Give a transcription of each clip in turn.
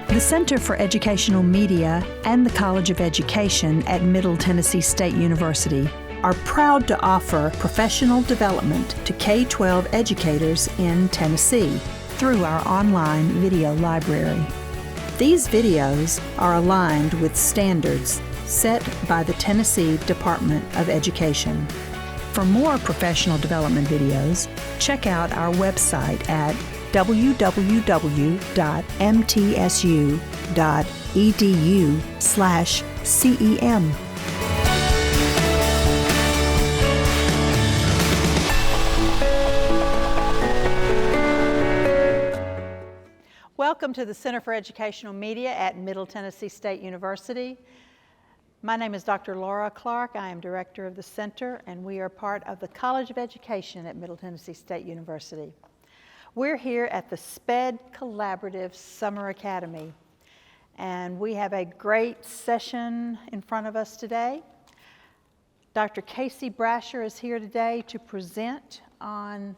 The Center for Educational Media and the College of Education at Middle Tennessee State University are proud to offer professional development to K-12 educators in Tennessee through our online video library. These videos are aligned with standards set by the Tennessee Department of Education. For more professional development videos, check out our website at www.mtsu.edu/CEM. Welcome to the Center for Educational Media at Middle Tennessee State University. My name is Dr. Laura Clark. I am director of the center, and we are part of the College of Education at Middle Tennessee State University. We're here at the SPED Collaborative Summer Academy, and we have a great session in front of us today. Dr. Casey Brasher is here today to present on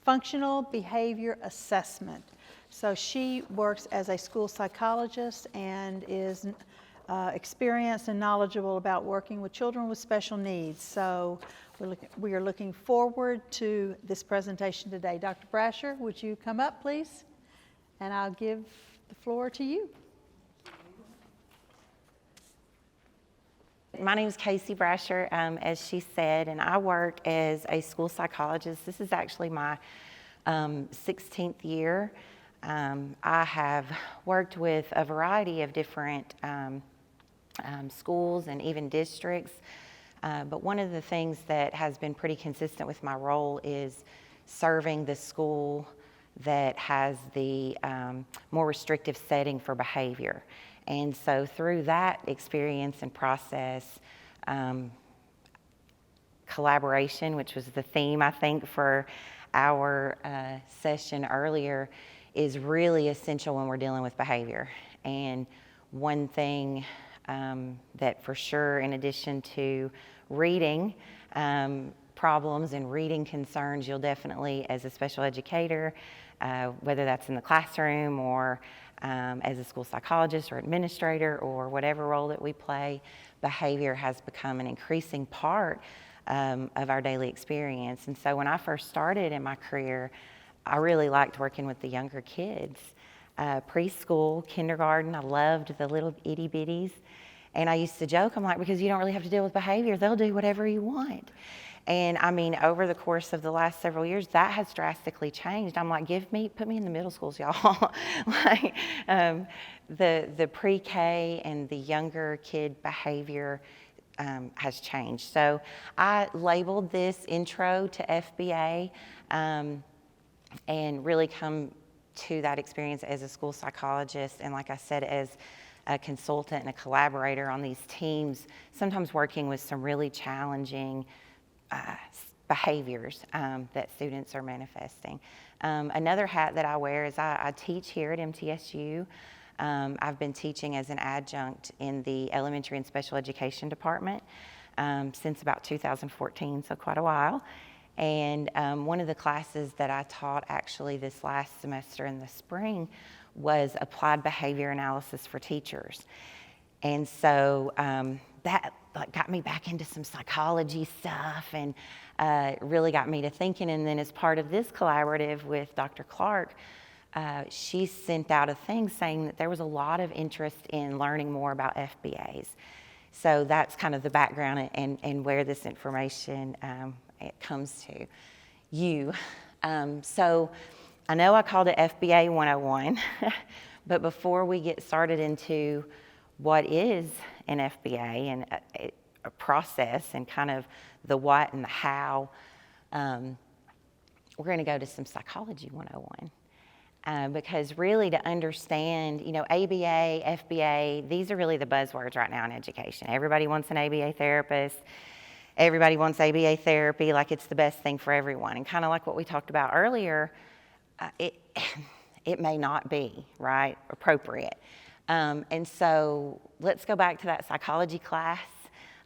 functional behavior assessment. So she works as a school psychologist and is experienced and knowledgeable about working with children with special needs. So we are looking forward to this presentation today. Dr. Brasher, would you come up, please? And I'll give the floor to you. My name is Casey Brasher, as she said, and I work as a school psychologist. This is actually my 16th year. I have worked with a variety of different schools and even districts, but one of the things that has been pretty consistent with my role is serving the school that has the more restrictive setting for behavior. And so through that experience and process, collaboration, which was the theme I think for our session earlier, is really essential when we're dealing with behavior. And one thing that for sure, in addition to reading problems and reading concerns, you'll definitely, as a special educator, whether that's in the classroom or as a school psychologist or administrator or whatever role that we play, behavior has become an increasing part of our daily experience. And so when I first started in my career, I really liked working with the younger kids. Preschool, kindergarten, I loved the little itty bitties. And I used to joke, I'm like, because you don't really have to deal with behavior, they'll do whatever you want. And I mean, over the course of the last several years, that has drastically changed. I'm like, put me in the middle schools, y'all. Like, the pre-K and the younger kid behavior has changed. So I labeled this Intro to FBA, and really come to that experience as a school psychologist, and like I said, as a consultant and a collaborator on these teams, sometimes working with some really challenging behaviors that students are manifesting. Another hat that I wear is I teach here at MTSU. I've been teaching as an adjunct in the elementary and special education department since about 2014, so quite a while. And one of the classes that I taught actually this last semester in the spring was applied behavior analysis for teachers. And so that got me back into some psychology stuff and really got me to thinking. And then as part of this collaborative with Dr. Clark, she sent out a thing saying that there was a lot of interest in learning more about FBAs. So that's kind of the background and where this information it comes to you. So I know I called it FBA 101, but before we get started into what is an FBA and a process and kind of the what and the how, we're going to go to some Psychology 101. Because really to understand, ABA, FBA, these are really the buzzwords right now in education. Everybody wants an ABA therapist. Everybody wants ABA therapy, like it's the best thing for everyone. And kind of like what we talked about earlier, it may not be, right, appropriate. And so let's go back to that psychology class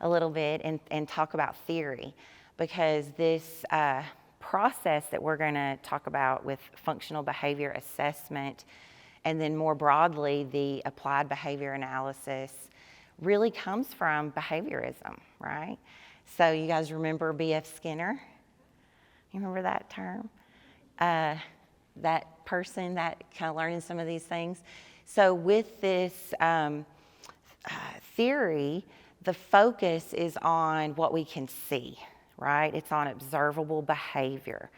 a little bit and talk about theory. because this process that we're going to talk about with functional behavior assessment, and then more broadly, the applied behavior analysis, really comes from behaviorism, right? So you guys remember B.F. Skinner? You remember that term? That person that kind of learning some of these things. So with this theory, the focus is on what we can see, right? It's on observable behavior.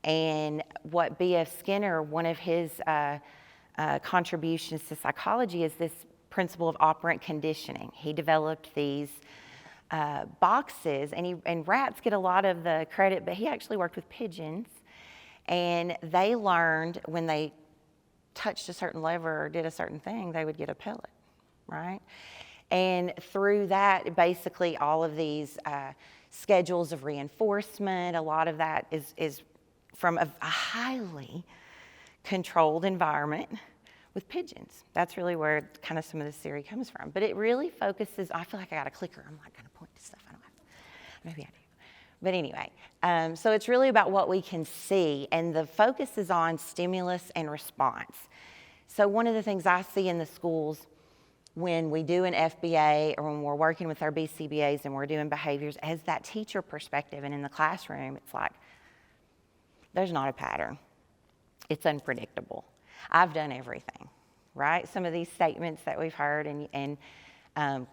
And what B.F. Skinner, one of his contributions to psychology is this principle of operant conditioning. He developed these boxes, and rats get a lot of the credit, but he actually worked with pigeons, and they learned when they touched a certain lever or did a certain thing, they would get a pellet, right? And through that, basically all of these schedules of reinforcement, a lot of that is from a highly controlled environment with pigeons. That's really where kind of some of this theory comes from. But it really focuses, I feel like I got a clicker. I'm like going to point to stuff. I don't have, maybe I do. But anyway, so it's really about what we can see, and the focus is on stimulus and response. So one of the things I see in the schools when we do an FBA or when we're working with our BCBAs and we're doing behaviors as that teacher perspective, and in the classroom, it's like, there's not a pattern. It's unpredictable. I've done everything, right? Some of these statements that we've heard and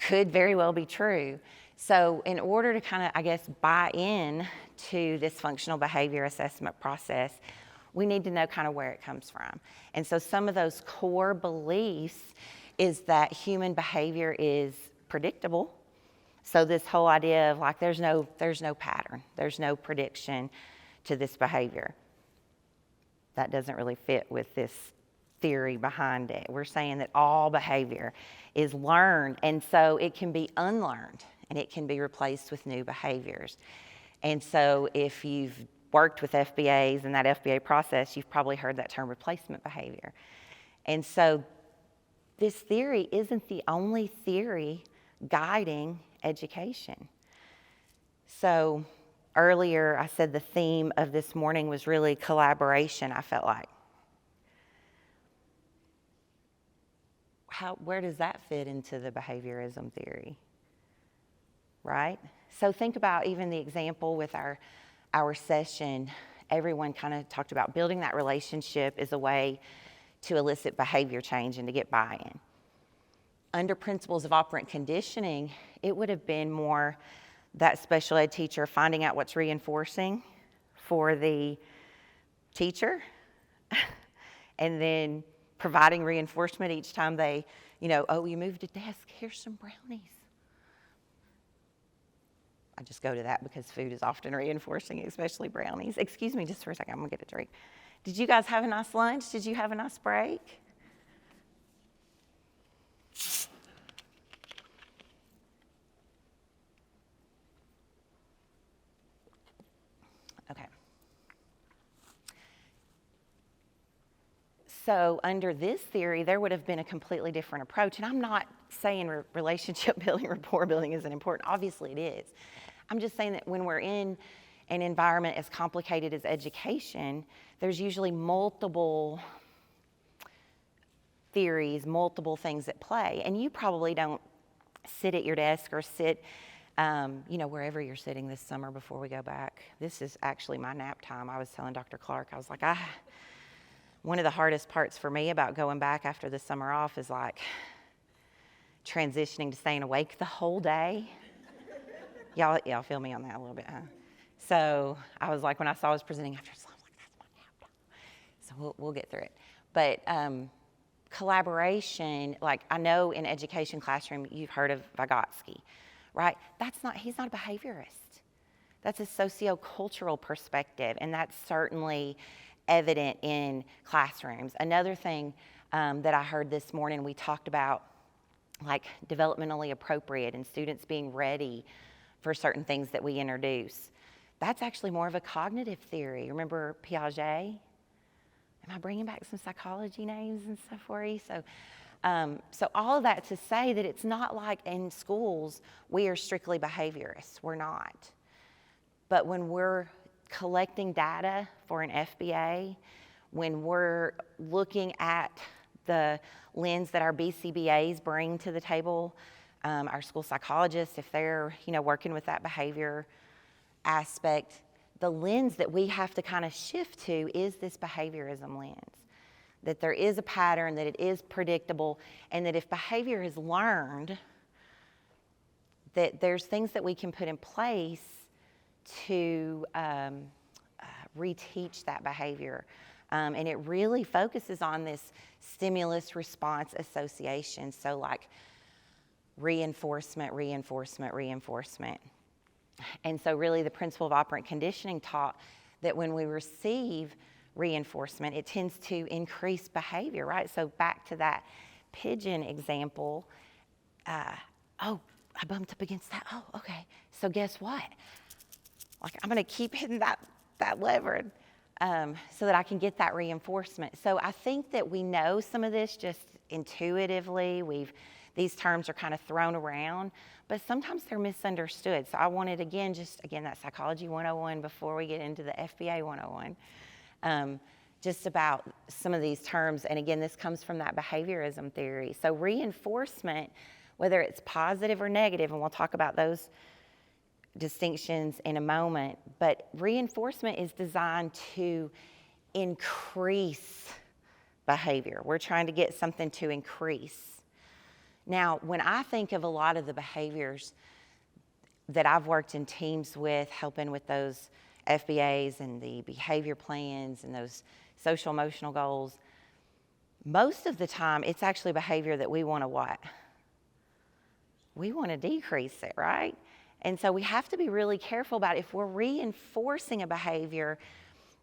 could very well be true. So in order to kind of, I guess, buy in to this functional behavior assessment process, we need to know kind of where it comes from. And so some of those core beliefs is that human behavior is predictable. So this whole idea of like there's no pattern, there's no prediction to this behavior. That doesn't really fit with this theory behind it. We're saying that all behavior is learned, and so it can be unlearned and it can be replaced with new behaviors. And so if you've worked with FBAs in that FBA process, you've probably heard that term replacement behavior. And so this theory isn't the only theory guiding education. So earlier I said the theme of this morning was really collaboration, I felt like. Where does that fit into the behaviorism theory? Right? So think about even the example with our session. Everyone kind of talked about building that relationship as a way to elicit behavior change and to get buy-in. Under principles of operant conditioning, it would have been more that special ed teacher finding out what's reinforcing for the teacher and then providing reinforcement each time they, oh, you moved a desk, here's some brownies. I just go to that because food is often reinforcing, especially brownies. Excuse me just for a second, I'm gonna get a drink. Did you guys have a nice lunch? Did you have a nice break? Okay. So under this theory, there would have been a completely different approach. And I'm not saying relationship building, rapport building isn't important. Obviously it is. I'm just saying that when we're in an environment as complicated as education, there's usually multiple theories, multiple things at play. And you probably don't sit at your desk or sit, wherever you're sitting this summer before we go back. This is actually my nap time. I was telling Dr. Clark, I was like, one of the hardest parts for me about going back after the summer off is like transitioning to staying awake the whole day. Y'all feel me on that a little bit, huh? So I was like, when I saw I was presenting after, I was like, that's my nap time. So we'll get through it. But collaboration, like I know in education classroom, you've heard of Vygotsky, right? He's not a behaviorist. That's a sociocultural perspective, and that's certainly evident in classrooms. Another thing that I heard this morning, we talked about like developmentally appropriate and students being ready for certain things that we introduce. That's actually more of a cognitive theory. Remember Piaget? Am I bringing back some psychology names and stuff for you? So all of that to say that it's not like in schools we are strictly behaviorists. We're not. But when we're collecting data for an FBA, when we're looking at the lens that our BCBAs bring to the table, our school psychologists, if they're, working with that behavior aspect, the lens that we have to kind of shift to is this behaviorism lens. That there is a pattern, that it is predictable, and that if behavior is learned, that there's things that we can put in place to reteach that behavior. And it really focuses on this stimulus response association. So like reinforcement, reinforcement, reinforcement. And so really the principle of operant conditioning taught that when we receive reinforcement, it tends to increase behavior, right? So back to that pigeon example. Oh, I bumped up against that. Oh, okay. So guess what? Like I'm going to keep hitting that lever so that I can get that reinforcement. So I think that we know some of this just intuitively. These terms are kind of thrown around, but sometimes they're misunderstood. So I wanted, again, that Psychology 101 before we get into the FBA 101, just about some of these terms. And again, this comes from that behaviorism theory. So reinforcement, whether it's positive or negative, and we'll talk about those distinctions in a moment, but reinforcement is designed to increase behavior. We're trying to get something to increase. Now, when I think of a lot of the behaviors that I've worked in teams with, helping with those FBAs and the behavior plans and those social emotional goals, most of the time it's actually behavior that we want to what? We want to decrease it, right? And so we have to be really careful about if we're reinforcing a behavior,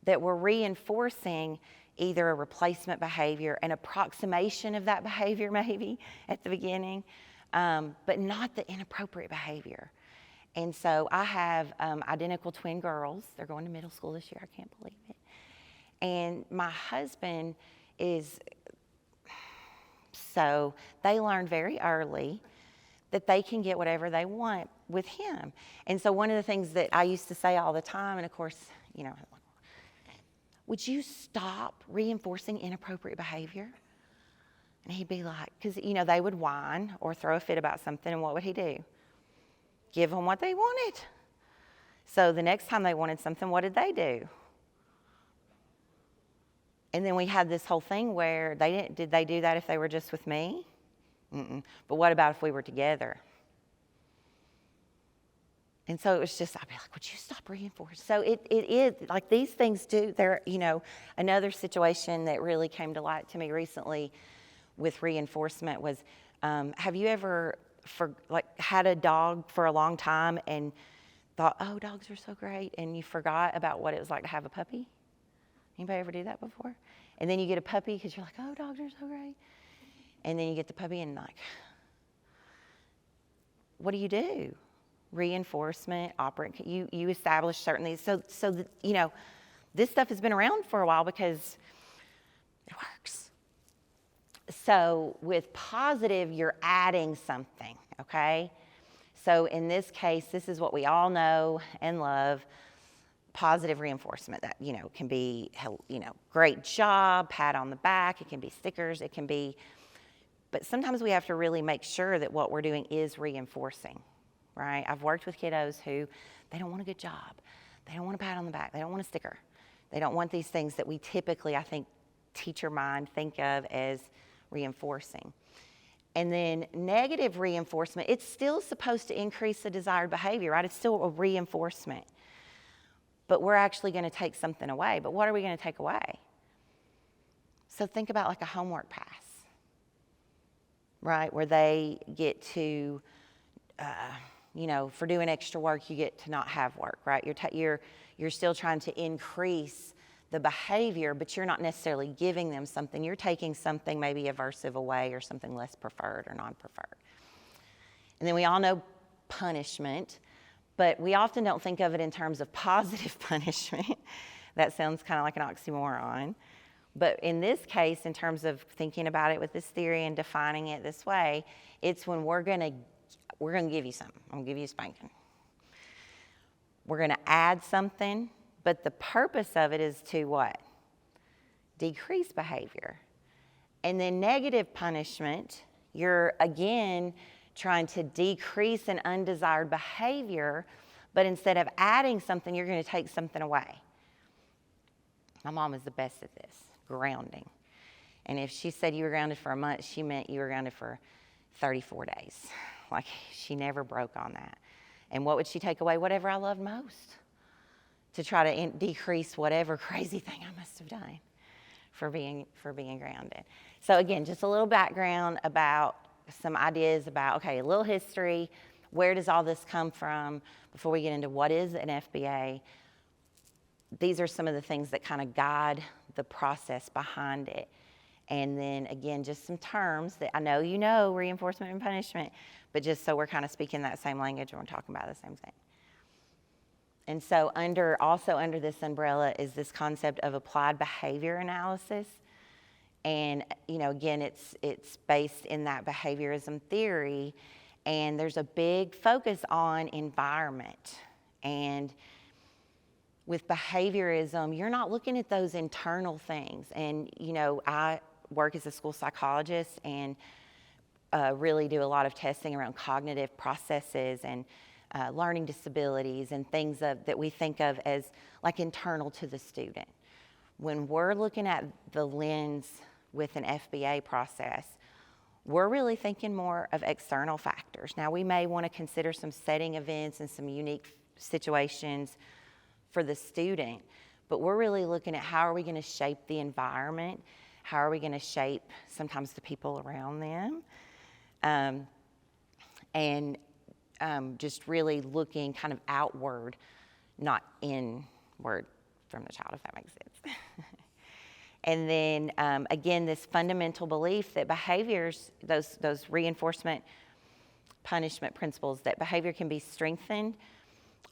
that we're reinforcing either a replacement behavior, an approximation of that behavior maybe at the beginning, but not the inappropriate behavior. And so I have identical twin girls. They're going to middle school this year. I can't believe it. And my husband so they learned very early that they can get whatever they want with him. And so one of the things that I used to say all the time, and of course, would you stop reinforcing inappropriate behavior? And he'd be like, because, they would whine or throw a fit about something, and what would he do? Give them what they wanted. So the next time they wanted something, what did they do? And then we had this whole thing where did they do that if they were just with me? Mm-mm. But what about if we were together? And so it was just, I'd be like, would you stop reinforcing? So it is, like these things do, they're, another situation that really came to light to me recently with reinforcement was, have you ever had a dog for a long time and thought, oh, dogs are so great, and you forgot about what it was like to have a puppy? Anybody ever do that before? And then you get a puppy because you're like, oh, dogs are so great. And then you get the puppy and what do? Reinforcement, operant, you establish certain things. So this stuff has been around for a while because it works. So with positive, you're adding something, okay? So in this case, this is what we all know and love, positive reinforcement that, can be, great job, pat on the back, it can be stickers, it can be, but sometimes we have to really make sure that what we're doing is reinforcing, right? I've worked with kiddos who, they don't want a good job. They don't want a pat on the back. They don't want a sticker. They don't want these things that we typically, I think, teacher mind think of as reinforcing. And then negative reinforcement, it's still supposed to increase the desired behavior, right? It's still a reinforcement. But we're actually going to take something away. But what are we going to take away? So think about like a homework pass, right? Where they get to, for doing extra work, you get to not have work, right? You're still trying to increase the behavior, but you're not necessarily giving them something. You're taking something maybe aversive away or something less preferred or non-preferred. And then we all know punishment, but we often don't think of it in terms of positive punishment. That sounds kind of like an oxymoron. But in this case, in terms of thinking about it with this theory and defining it this way, it's when we're going to give you something. I'm going to give you a spanking. We're going to add something, but the purpose of it is to what? Decrease behavior. And then negative punishment, you're again trying to decrease an undesired behavior, but instead of adding something, you're going to take something away. My mom is the best at this, grounding. And if she said you were grounded for a month, she meant you were grounded for 34 days. Like, she never broke on that. And what would she take away? Whatever I loved most, to try to decrease whatever crazy thing I must have done for being grounded. So again, just a little background about some ideas about, okay, a little history, where does all this come from before we get into what is an FBA. These are some of the things that kind of guide the process behind it. And then again, just some terms that I know you know, reinforcement and punishment, but just so we're kind of speaking that same language and we're talking about the same thing. And so also under this umbrella is this concept of applied behavior analysis. And, again, it's based in that behaviorism theory, and there's a big focus on environment. And with behaviorism, you're not looking at those internal things. And, I work as a school psychologist and really do a lot of testing around cognitive processes and learning disabilities and things that we think of as like internal to the student. When we're looking at the lens with an FBA process, we're really thinking more of external factors. Now, we may want to consider some setting events and some unique situations for the student, but we're really looking at how are we going to shape the environment, how are we going to shape sometimes the people around them, and just really looking kind of outward, not inward from the child, if that makes sense. And then, again, this fundamental belief that behaviors, those reinforcement punishment principles, that behavior can be strengthened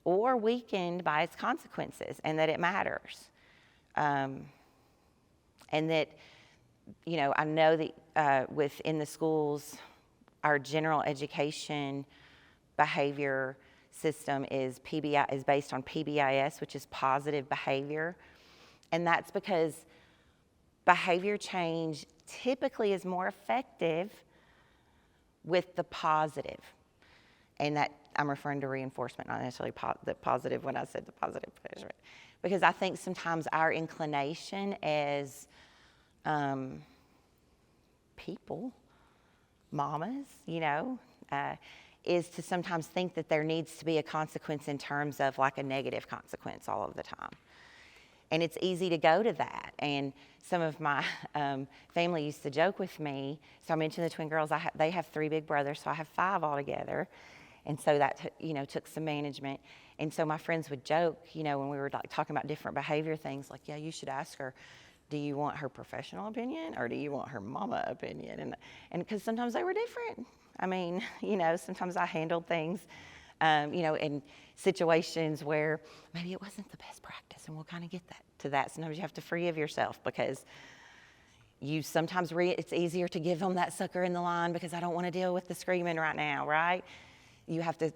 or weakened by its consequences, and that it matters. And that, I know that within the schools, our general education behavior system is based on PBIS, which is positive behavior. And that's because behavior change typically is more effective with the positive. And that I'm referring to reinforcement, not necessarily the positive when I said the positive punishment. Because I think sometimes our inclination as people, mamas, is to sometimes think that there needs to be a consequence in terms of like a negative consequence all of the time. And it's easy to go to that. And some of my family used to joke with me. So I mentioned the twin girls. They have 3 big brothers, so I have 5 altogether. And so that took some management. And so my friends would joke, when we were like talking about different behavior things, like, yeah, you should ask her, do you want her professional opinion or do you want her mama opinion? And because sometimes they were different. I mean, sometimes I handled things, in situations where maybe it wasn't the best practice, and we'll kind of get to that. Sometimes you have to forgive yourself because you sometimes it's easier to give them that sucker in the line because I don't want to deal with the screaming right now, right? You have to,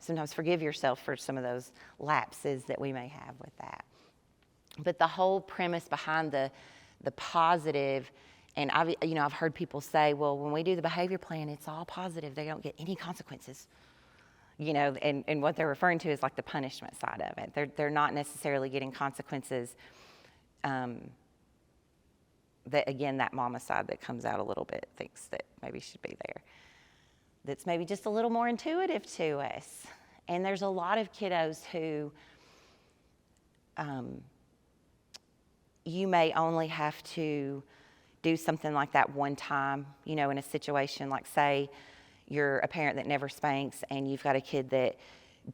sometimes forgive yourself for some of those lapses that we may have with that. But the whole premise behind the positive, and I've heard people say, well, when we do the behavior plan, it's all positive. They don't get any consequences. And what they're referring to is like the punishment side of it. They're not necessarily getting consequences. That again, that mama side that comes out a little bit thinks that maybe should be there. That's maybe just a little more intuitive to us. And there's a lot of kiddos who you may only have to do something like that one time, in a situation like, say, you're a parent that never spanks and you've got a kid that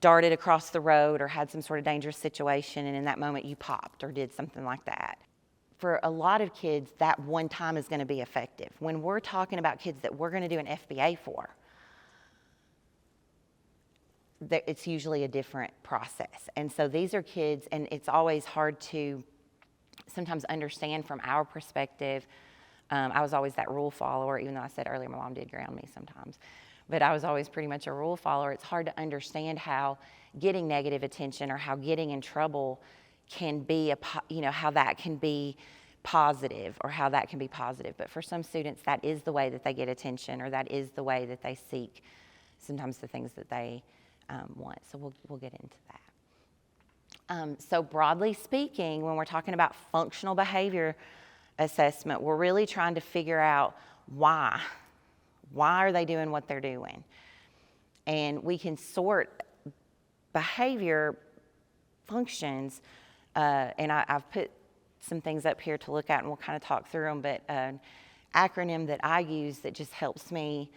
darted across the road or had some sort of dangerous situation, and in that moment you popped or did something like that. For a lot of kids, that one time is going to be effective. When we're talking about kids that we're going to do an FBA for, it's usually a different process. And so these are kids, and it's always hard to sometimes understand from our perspective. I was always that rule follower, even though I said earlier my mom did ground me sometimes. but I was always pretty much a rule follower. It's hard to understand how getting negative attention or how getting in trouble can be how that can be positive or how that can be positive. But for some students, that is the way that they get attention, or that is the way that they seek sometimes the things that they want. So we'll get into that. So broadly speaking, when we're talking about functional behavior assessment, we're really trying to figure out why. Why are they doing what they're doing? And we can sort behavior functions, and I've put some things up here to look at, and we'll kind of talk through them, but an acronym that I use that just helps me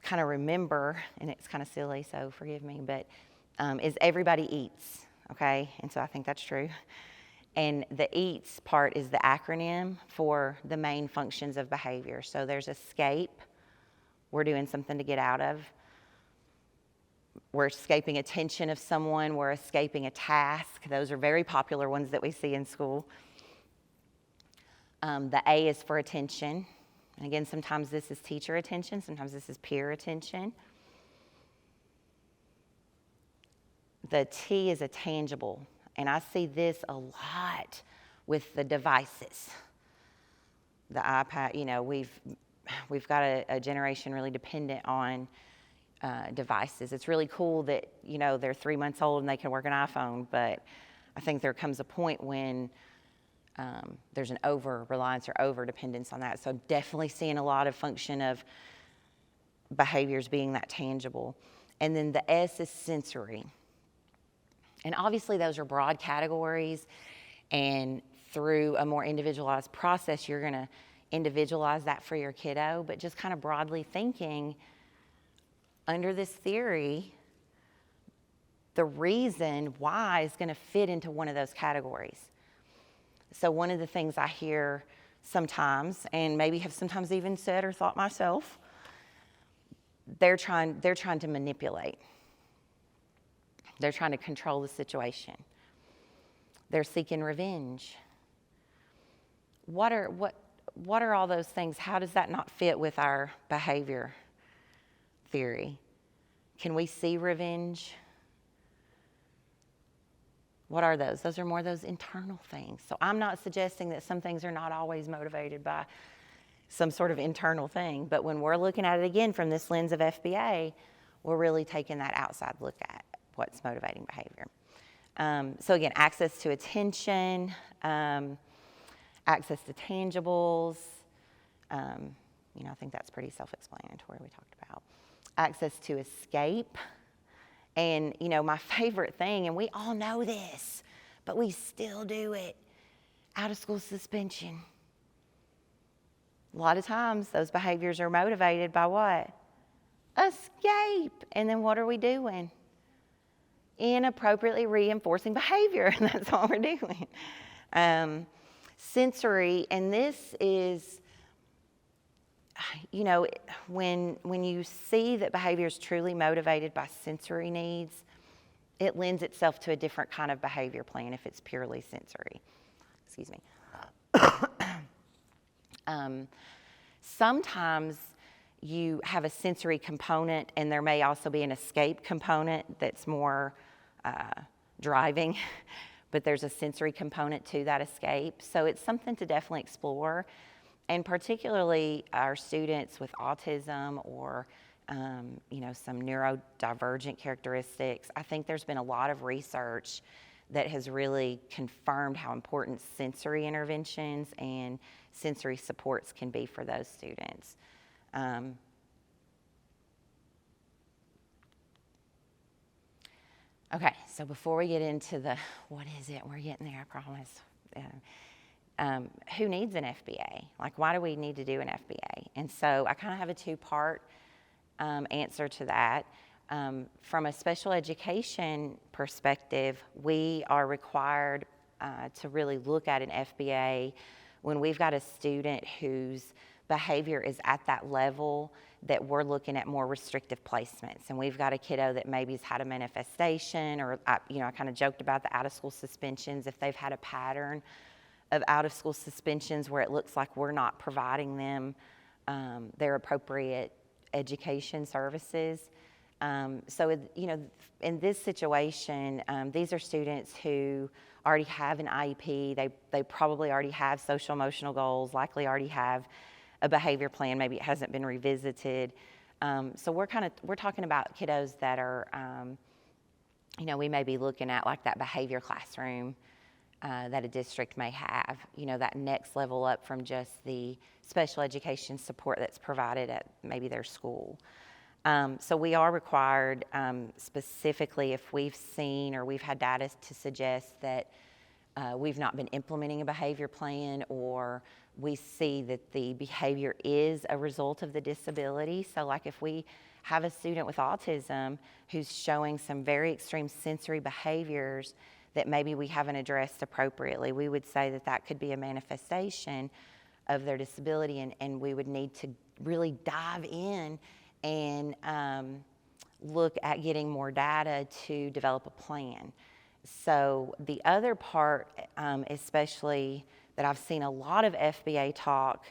kind of remember, and it's kind of silly, so forgive me, but is everybody eats, okay? And so I think that's true. And the EATS part is the acronym for the main functions of behavior. So there's escape. We're doing something to get out of. We're escaping attention of someone. We're escaping a task. Those are very popular ones that we see in school. The A is for attention. And again, sometimes this is teacher attention. Sometimes this is peer attention. The T is a tangible. And I see this a lot with the devices. The iPad, we've got a generation really dependent on devices. It's really cool that, they're 3 months old and they can work an iPhone, but I think there comes a point when there's an over-reliance or over-dependence on that. So definitely seeing a lot of function of behaviors being that tangible. And then the S is sensory. And obviously those are broad categories, and through a more individualized process, you're going to individualize that for your kiddo, but just kind of broadly thinking, under this theory, the reason why is going to fit into one of those categories. So one of the things I hear sometimes, and maybe have sometimes even said or thought myself, they're trying to manipulate. They're trying to control the situation. They're seeking revenge. What are all those things? How does that not fit with our behavior theory? Can we see revenge? What are those? Those are more those internal things. So I'm not suggesting that some things are not always motivated by some sort of internal thing, but when we're looking at it again from this lens of FBA, we're really taking that outside look at what's motivating behavior. So again, access to attention, access to tangibles. I think that's pretty self-explanatory, we talked about. Access to escape. And, my favorite thing, and we all know this, but we still do it, out of school suspension. A lot of times those behaviors are motivated by what? Escape. And then what are we doing? Inappropriately reinforcing behavior, and that's all we're doing. Sensory, and this is, when you see that behavior is truly motivated by sensory needs, it lends itself to a different kind of behavior plan if it's purely sensory. Excuse me. Sometimes you have a sensory component, and there may also be an escape component that's more driving, but there's a sensory component to that escape. So it's something to definitely explore, and particularly our students with autism or some neurodivergent characteristics. I think there's been a lot of research that has really confirmed how important sensory interventions and sensory supports can be for those students. Okay, so before we get into what is it, we're getting there, I promise. Who needs an FBA? Like, why do we need to do an FBA? And so I kind of have a two-part answer to that. From a special education perspective, we are required to really look at an FBA when we've got a student whose behavior is at that level that we're looking at more restrictive placements. And we've got a kiddo that maybe's had a manifestation, or I kind of joked about the out-of-school suspensions. If they've had a pattern of out-of-school suspensions where it looks like we're not providing them their appropriate education services. In this situation, these are students who already have an IEP. They probably already have social emotional goals, likely already have a behavior plan. Maybe it hasn't been revisited. So we're talking about kiddos that are, we may be looking at like that behavior classroom that a district may have, that next level up from just the special education support that's provided at maybe their school. So we are required, specifically if we've seen or we've had data to suggest that we've not been implementing a behavior plan, or we see that the behavior is a result of the disability. So like if we have a student with autism who's showing some very extreme sensory behaviors that maybe we haven't addressed appropriately, we would say that that could be a manifestation of their disability, and we would need to really dive in and look at getting more data to develop a plan. So the other part, especially that I've seen a lot of FBA talk,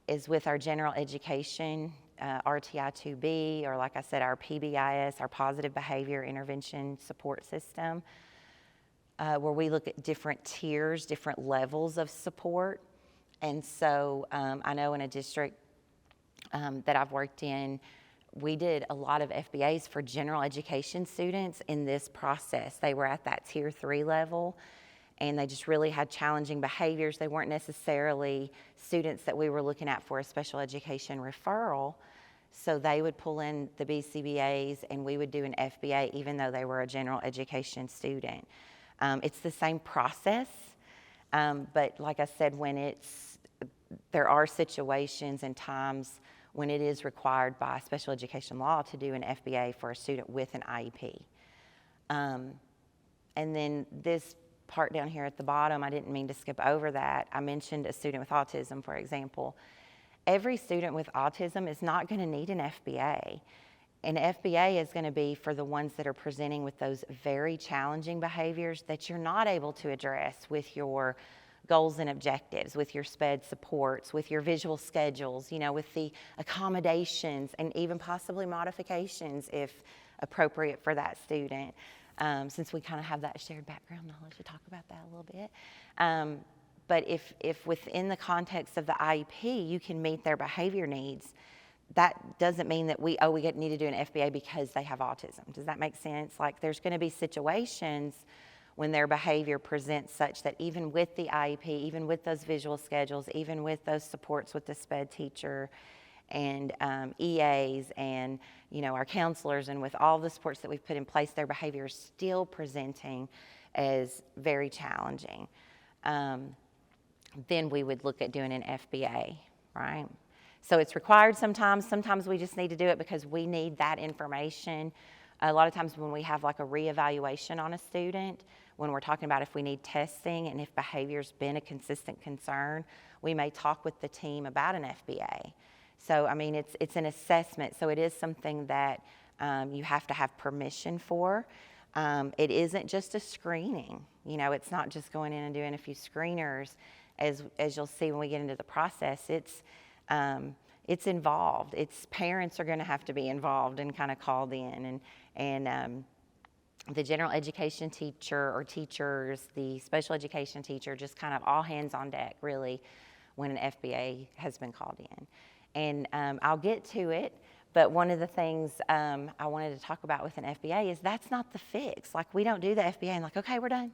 is with our general education, RTI-2B, or like I said, our PBIS, our Positive Behavior Intervention Support System, where we look at different tiers, different levels of support. And so I know in a district that I've worked in, we did a lot of FBAs for general education students in this process. They were at that tier 3 level, and they just really had challenging behaviors. They weren't necessarily students that we were looking at for a special education referral. So they would pull in the BCBAs and we would do an FBA even though they were a general education student. It's the same process, but like I said, there are situations and times when it is required by special education law to do an FBA for a student with an IEP. And then this part down here at the bottom, I didn't mean to skip over that. I mentioned a student with autism, for example. Every student with autism is not going to need an FBA. An FBA is going to be for the ones that are presenting with those very challenging behaviors that you're not able to address with your goals and objectives, with your SPED supports, with your visual schedules, with the accommodations and even possibly modifications if appropriate for that student. Since we kind of have that shared background knowledge to talk about that a little bit. But if within the context of the IEP you can meet their behavior needs, that doesn't mean that we need to do an FBA because they have autism. Does that make sense? Like there's going to be situations when their behavior presents such that even with the IEP, even with those visual schedules, even with those supports with the SPED teacher and EAs and our counselors, and with all the supports that we've put in place, their behavior is still presenting as very challenging. Then we would look at doing an FBA, right? So it's required sometimes. Sometimes we just need to do it because we need that information. A lot of times when we have like a reevaluation on a student, when we're talking about if we need testing and if behavior's been a consistent concern, we may talk with the team about an FBA. So, I mean, it's an assessment, so it is something that you have to have permission for. It isn't just a screening. It's not just going in and doing a few screeners. As you'll see when we get into the process, it's involved. Parents are going to have to be involved and kind of called in, and the general education teacher or teachers, the special education teacher, just kind of all hands on deck, really, when an FBA has been called in. And I'll get to it, but one of the things I wanted to talk about with an FBA is that's not the fix. Like, we don't do the FBA and like, okay, we're done.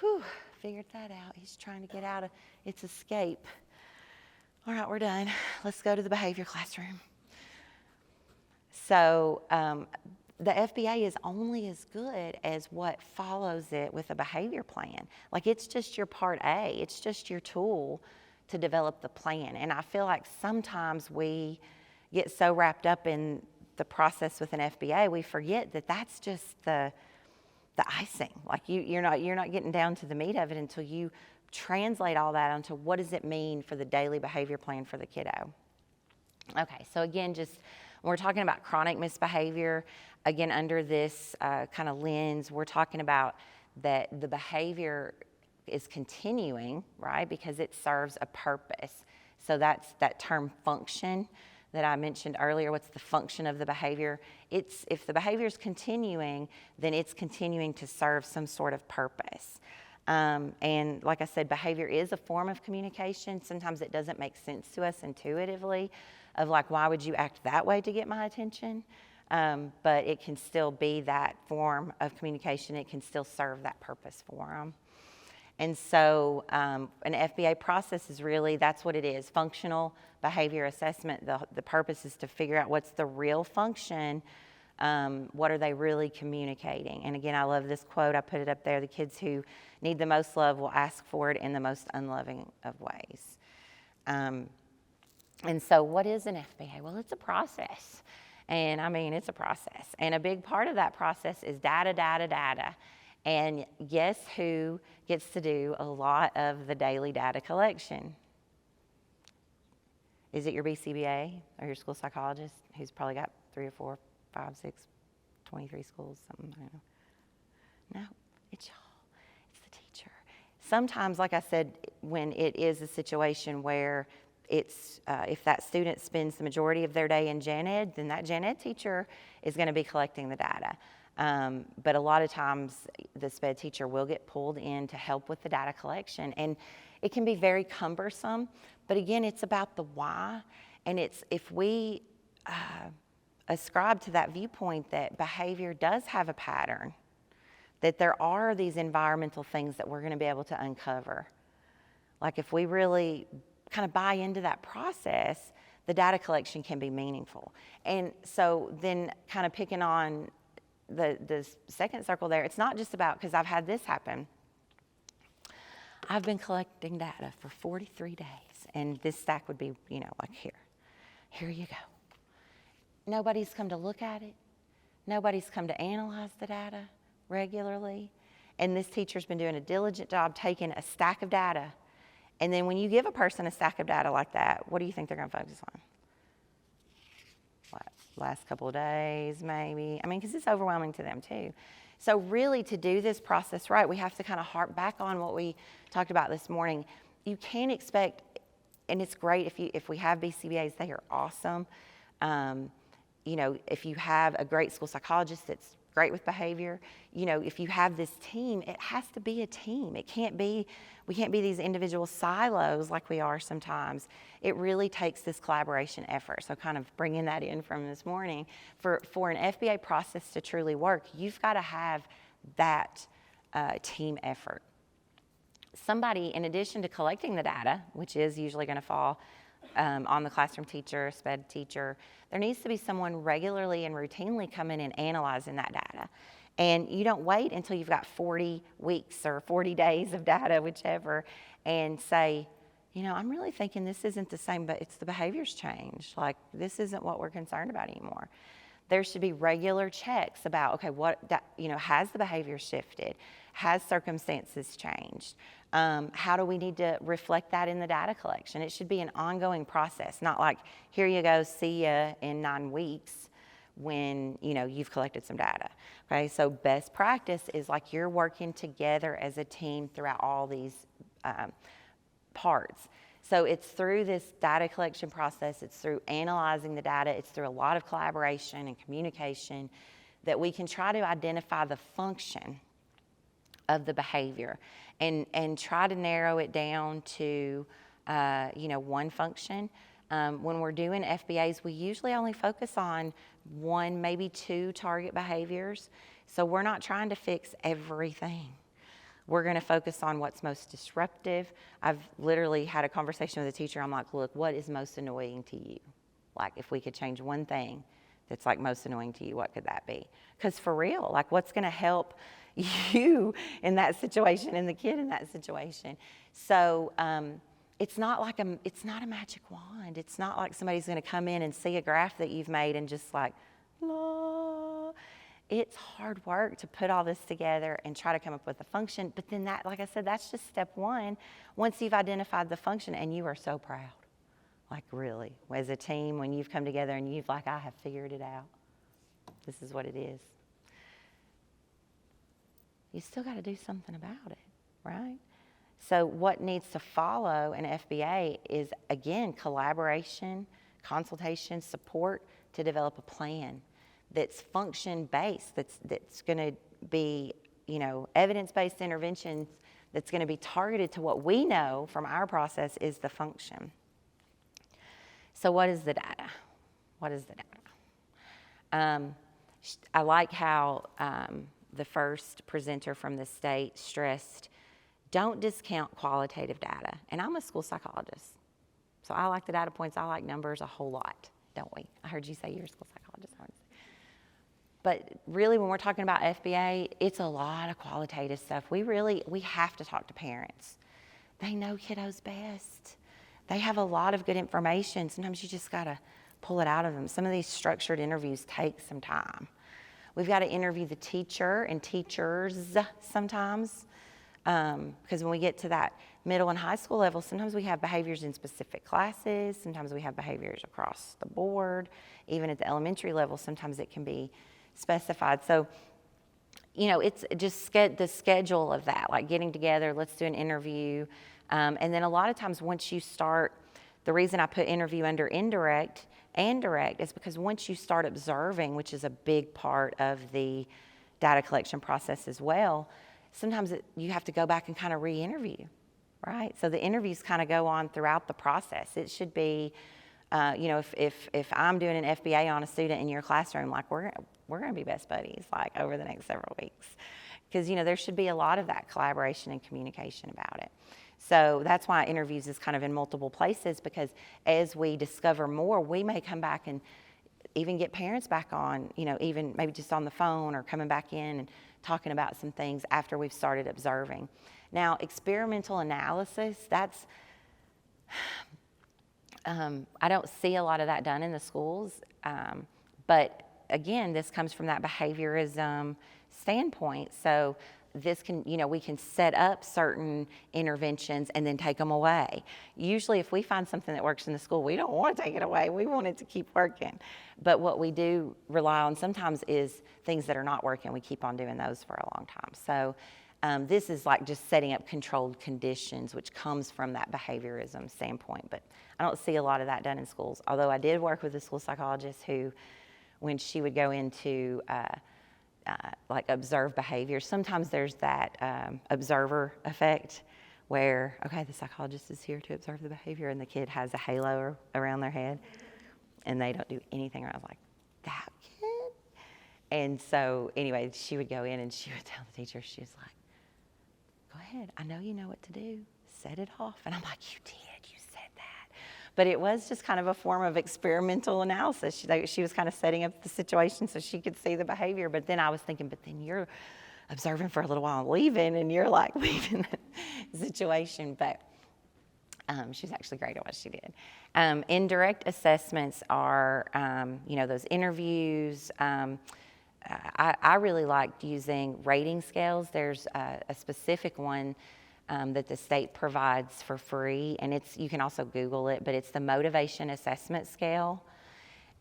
Whew, figured that out. He's trying to get out of its escape. All right, we're done. Let's go to the behavior classroom. So the FBA is only as good as what follows it with a behavior plan. Like, it's just your part A. It's just your tool to develop the plan. And I feel like sometimes we get so wrapped up in the process with an FBA, we forget that that's just the icing. Like, you're not getting down to the meat of it until you translate all that onto what does it mean for the daily behavior plan for the kiddo. Okay, so again, just when we're talking about chronic misbehavior, again, under this kind of lens, we're talking about that the behavior is continuing, right, because it serves a purpose. So that's that term function that I mentioned earlier. What's the function of the behavior? If the behavior is continuing, then it's continuing to serve some sort of purpose. And like I said, behavior is a form of communication. Sometimes it doesn't make sense to us intuitively of like, why would you act that way to get my attention? But it can still be that form of communication. It can still serve that purpose for them. And so an FBA process is really, that's what it is, functional behavior assessment. The purpose is to figure out what's the real function, what are they really communicating. And again, I love this quote, I put it up there, the kids who need the most love will ask for it in the most unloving of ways. And so what is an FBA? Well, it's a process. And I mean, it's a process. And a big part of that process is data, data, data. And guess who gets to do a lot of the daily data collection? Is it your BCBA or your school psychologist who's probably got 3 or 4, 5, 6, 23 schools, something, I don't know. No, it's y'all. It's the teacher. Sometimes, like I said, when it is a situation where it's, if that student spends the majority of their day in gen ed, then that gen ed teacher is going to be collecting the data. But a lot of times the SPED teacher will get pulled in to help with the data collection, and it can be very cumbersome. But again, it's about the why, and it's if we ascribe to that viewpoint that behavior does have a pattern, that there are these environmental things that we're going to be able to uncover. Like if we really kind of buy into that process, the data collection can be meaningful. And so then kind of picking on the second circle there, it's not just about, because I've had this happen. I've been collecting data for 43 days, and this stack would be, you know, like here you go. Nobody's come to look at it. Nobody's come to analyze the data regularly. And this teacher's been doing a diligent job taking a stack of data. And then when you give a person a stack of data like that, what do you think they're going to focus on? What, last couple of days, maybe? I mean, because it's overwhelming to them too. So really, to do this process right, we have to kind of harp back on what we talked about this morning. You can't expect, and it's great if we have BCBAs, they are awesome. You know, if you have a great school psychologist that's great with behavior, you know, if you have this team, it has to be a team. We can't be these individual silos like we are sometimes. It really takes this collaboration effort. So kind of bringing that in from this morning, for an FBA process to truly work, you've got to have that team effort. Somebody, in addition to collecting the data, which is usually going to fall on the classroom teacher, SPED teacher, there needs to be someone regularly and routinely coming and analyzing that data. And you don't wait until you've got 40 weeks or 40 days of data, whichever, and say, you know, I'm really thinking this isn't the same, but it's the behavior's changed. Like, this isn't what we're concerned about anymore. There should be regular checks about, okay, has the behavior shifted? Has circumstances changed? How do we need to reflect that in the data collection? It should be an ongoing process, not like, here you go, see ya in 9 weeks when, you know, you've collected some data. Okay, so best practice is like you're working together as a team throughout all these parts. So it's through this data collection process, it's through analyzing the data, it's through a lot of collaboration and communication that we can try to identify the function of the behavior and try to narrow it down to, one function. When we're doing FBAs, we usually only focus on 1, maybe 2 target behaviors. So we're not trying to fix everything. We're going to focus on what's most disruptive. I've literally had a conversation with a teacher. I'm like, look, what is most annoying to you? Like, if we could change one thing that's like most annoying to you, what could that be? Because for real, like, what's going to help you in that situation and the kid in that situation? So it's not a magic wand. It's not like somebody's going to come in and see a graph that you've made and just like, la. It's hard work to put all this together and try to come up with a function. But then that, like I said, that's just step 1. Once you've identified the function, and you are so proud, like really, as a team, when you've come together and you've like, I have figured it out. This is what it is. You still got to do something about it, right? So what needs to follow an FBA is, again, collaboration, consultation, support to develop a plan that's function-based, that's going to be, evidence-based interventions that's going to be targeted to what we know from our process is the function. So what is the data? What is the data? I like how the first presenter from the state stressed, don't discount qualitative data. And I'm a school psychologist, so I like the data points. I like numbers a whole lot, don't we? I heard you say you're a school psychologist. But really, when we're talking about FBA, it's a lot of qualitative stuff. We have to talk to parents. They know kiddos best. They have a lot of good information. Sometimes you just got to pull it out of them. Some of these structured interviews take some time. We've got to interview the teacher and teachers sometimes, because when we get to that middle and high school level, sometimes we have behaviors in specific classes. Sometimes we have behaviors across the board. Even at the elementary level, sometimes it can be specified. So, it's just the schedule of that, like getting together, let's do an interview. And then a lot of times once you start, the reason I put interview under indirect and direct is because once you start observing, which is a big part of the data collection process as well, sometimes you have to go back and kind of re-interview, right? So the interviews kind of go on throughout the process. It should be, if I'm doing an FBA on a student in your classroom, like we're going to be best buddies, like over the next several weeks. Because, there should be a lot of that collaboration and communication about it. So that's why interviews is kind of in multiple places, because as we discover more, we may come back and even get parents back on, even maybe just on the phone or coming back in and talking about some things after we've started observing. Now, experimental analysis, that's, I don't see a lot of that done in the schools, but again, this comes from that behaviorism standpoint. So this can, we can set up certain interventions and then take them away. Usually if we find something that works in the school, we don't want to take it away. We want it to keep working. But what we do rely on sometimes is things that are not working. We keep on doing those for a long time. So this is like just setting up controlled conditions, which comes from that behaviorism standpoint. But I don't see a lot of that done in schools. Although I did work with a school psychologist who, when she would go into like observe behavior, sometimes there's that observer effect where, okay, the psychologist is here to observe the behavior and the kid has a halo around their head and they don't do anything. I was like, that kid? And so anyway, she would go in and she would tell the teacher, she was like, go ahead, I know you know what to do, set it off. And I'm like, you did, you said that. But it was just kind of a form of experimental analysis. She was kind of setting up the situation so she could see the behavior. But then I was thinking, but then you're observing for a little while and leaving, and you're like leaving the situation. But she's actually great at what she did. Indirect assessments are, those interviews. I really liked using rating scales. There's a specific one that the state provides for free, and you can also Google it, but it's the motivation assessment scale,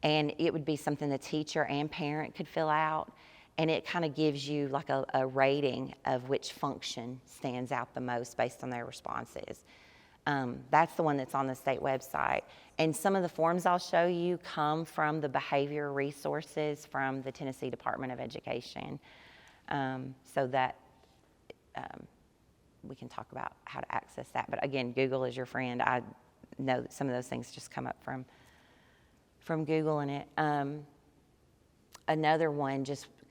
and it would be something the teacher and parent could fill out, and it kind of gives you like a rating of which function stands out the most based on their responses. That's the one that's on the state website, and some of the forms I'll show you come from the behavior resources from the Tennessee Department of Education, so that we can talk about how to access that. But again, Google is your friend. I know that some of those things just come up from Googling it. Another one,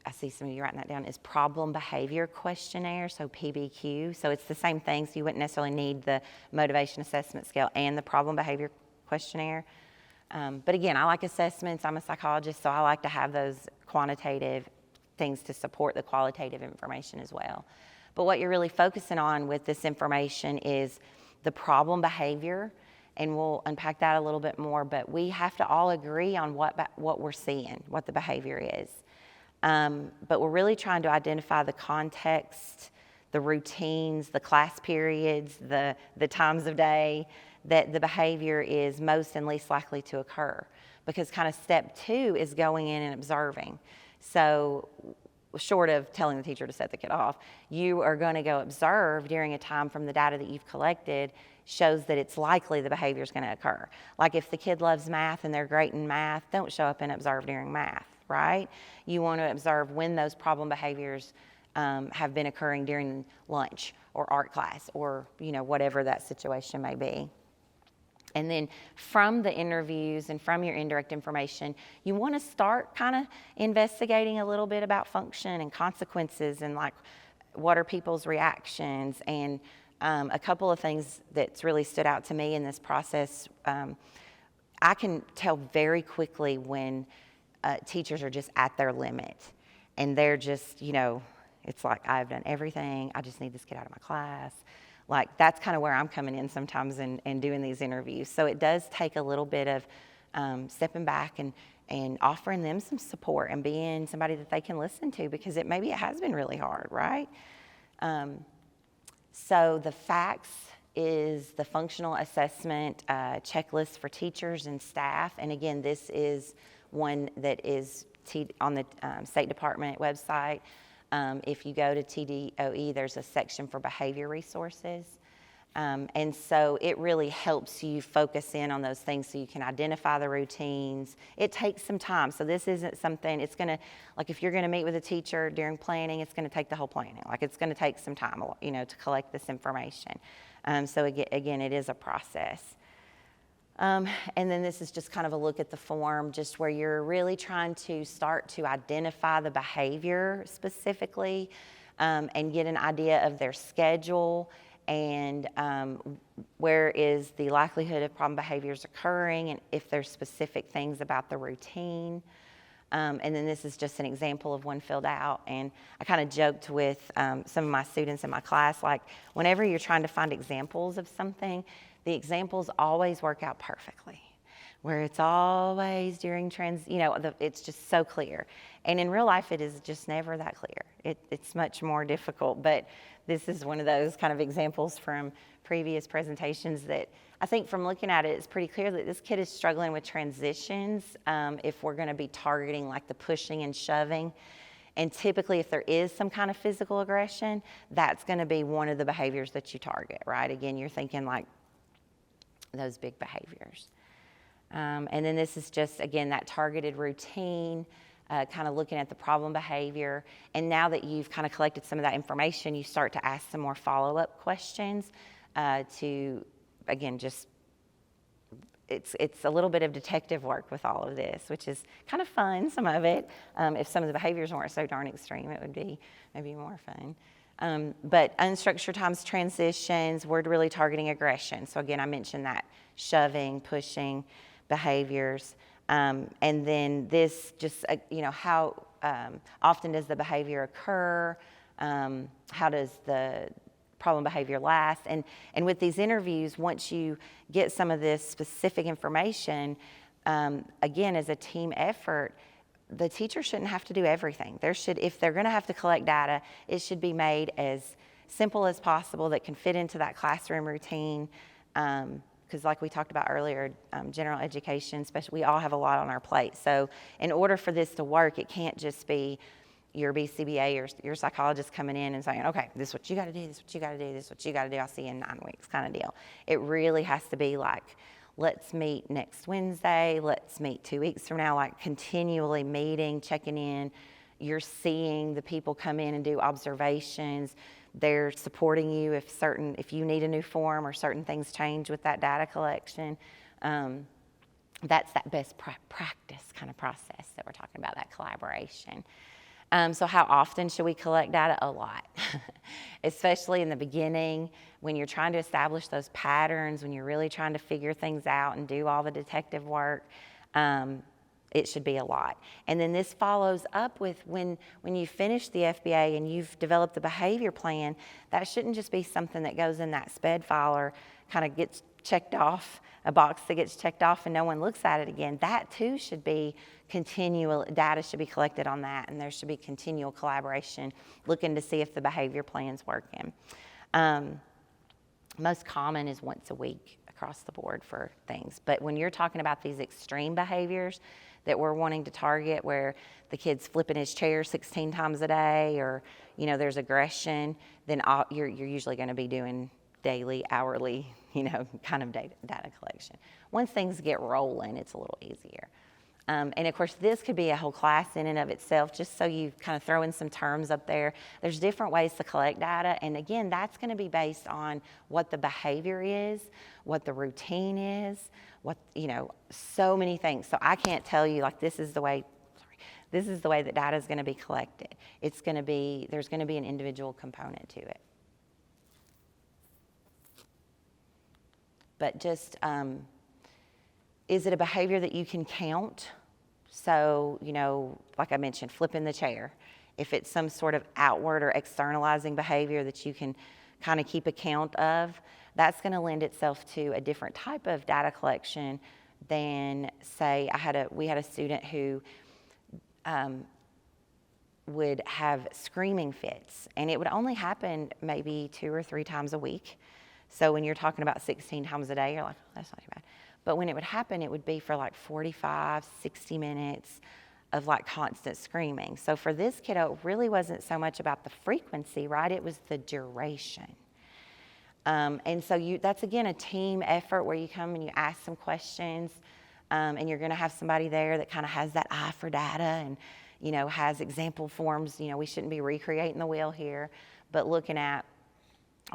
I see some of you writing that down, is problem behavior questionnaire, so PBQ. So it's the same thing, so you wouldn't necessarily need the motivation assessment scale and the problem behavior questionnaire. But again, I like assessments. I'm a psychologist, so I like to have those quantitative things to support the qualitative information as well. But what you're really focusing on with this information is the problem behavior, and we'll unpack that a little bit more, but we have to all agree on what we're seeing, what the behavior is. But we're really trying to identify the context, the routines, the class periods, the times of day that the behavior is most and least likely to occur. Because kind of step 2 is going in and observing. So short of telling the teacher to set the kid off, you are going to go observe during a time from the data that you've collected shows that it's likely the behavior is going to occur. Like if the kid loves math and they're great in math, don't show up and observe during math, right? You want to observe when those problem behaviors have been occurring during lunch or art class or, whatever that situation may be. And then from the interviews and from your indirect information, you want to start kind of investigating a little bit about function and consequences and like what are people's reactions. And a couple of things that's really stood out to me in this process, I can tell very quickly when teachers are just at their limit and they're just, it's like, I've done everything, I just need this kid out of my class. Like, that's kind of where I'm coming in sometimes and doing these interviews. So it does take a little bit of stepping back and offering them some support and being somebody that they can listen to, because maybe it has been really hard, right? So the FACTS is the functional assessment checklist for teachers and staff. And again, this is one that is on the State Department website. If you go to TDOE, there's a section for behavior resources. And so it really helps you focus in on those things so you can identify the routines. It takes some time. So this isn't something, it's going to, like if you're going to meet with a teacher during planning, it's going to take the whole planning. Like it's going to take some time, to collect this information. So again, it is a process. And then this is just kind of a look at the form, just where you're really trying to start to identify the behavior specifically and get an idea of their schedule and where is the likelihood of problem behaviors occurring and if there's specific things about the routine. And then this is just an example of one filled out. And I kind of joked with some of my students in my class, like whenever you're trying to find examples of something, the examples always work out perfectly, where it's always during it's just so clear. And in real life, it is just never that clear. It's much more difficult, but this is one of those kind of examples from previous presentations that I think from looking at it, it's pretty clear that this kid is struggling with transitions if we're going to be targeting like the pushing and shoving. And typically, if there is some kind of physical aggression, that's going to be one of the behaviors that you target, right? Again, you're thinking like those big behaviors. And then this is just, again, that targeted routine, kind of looking at the problem behavior. And now that you've kind of collected some of that information, you start to ask some more follow-up questions to, again, just, it's a little bit of detective work with all of this, which is kind of fun, some of it. If some of the behaviors weren't so darn extreme, it would be maybe more fun. But unstructured times transitions, we're really targeting aggression. So again, I mentioned that shoving, pushing behaviors. And then this just, how often does the behavior occur? How does the problem behavior last? And with these interviews, once you get some of this specific information, again, as a team effort, the teacher shouldn't have to do everything. If they're going to have to collect data, it should be made as simple as possible that can fit into that classroom routine. Because like we talked about earlier, general education, especially, we all have a lot on our plate. So in order for this to work, it can't just be your BCBA or your psychologist coming in and saying, okay, this is what you got to do, this is what you got to do, this is what you got to do, I'll see you in 9 weeks kind of deal. It really has to be like, let's meet next Wednesday, let's meet 2 weeks from now, like continually meeting, checking in. You're seeing the people come in and do observations. They're supporting you if you need a new form or certain things change with that data collection. That's that best practice kind of process that we're talking about, that collaboration. So how often should we collect data? A lot, especially in the beginning when you're trying to establish those patterns, when you're really trying to figure things out and do all the detective work. It should be a lot. And then this follows up with when you finish the FBA and you've developed the behavior plan, that shouldn't just be something that goes in that SPED file or kind of gets checked off, a box that gets checked off and no one looks at it again. That too should be continual, data should be collected on that, and there should be continual collaboration looking to see if the behavior plan's working. Most common is once a week across the board for things. But when you're talking about these extreme behaviors, that we're wanting to target, where the kid's flipping his chair 16 times a day, or there's aggression, then you're usually going to be doing daily, hourly, kind of data collection. Once things get rolling, it's a little easier. And of course, this could be a whole class in and of itself, just so you kind of throw in some terms up there. There's different ways to collect data. And again, that's going to be based on what the behavior is, what the routine is, so many things. So I can't tell you, this is the way that data is going to be collected. There's going to be an individual component to it. But just, is it a behavior that you can count? So, like I mentioned, flipping the chair. If it's some sort of outward or externalizing behavior that you can kind of keep account of, that's going to lend itself to a different type of data collection than, say, we had a student who would have screaming fits, and it would only happen maybe 2 or 3 times a week. So when you're talking about 16 times a day, you're like, oh, that's not too bad. But when it would happen, it would be for 45, 60 minutes of constant screaming. So for this kiddo, it really wasn't so much about the frequency, right? It was the duration. And so that's, again, a team effort where you come and you ask some questions, and you're going to have somebody there that kind of has that eye for data and, has example forms. We shouldn't be recreating the wheel here, but looking at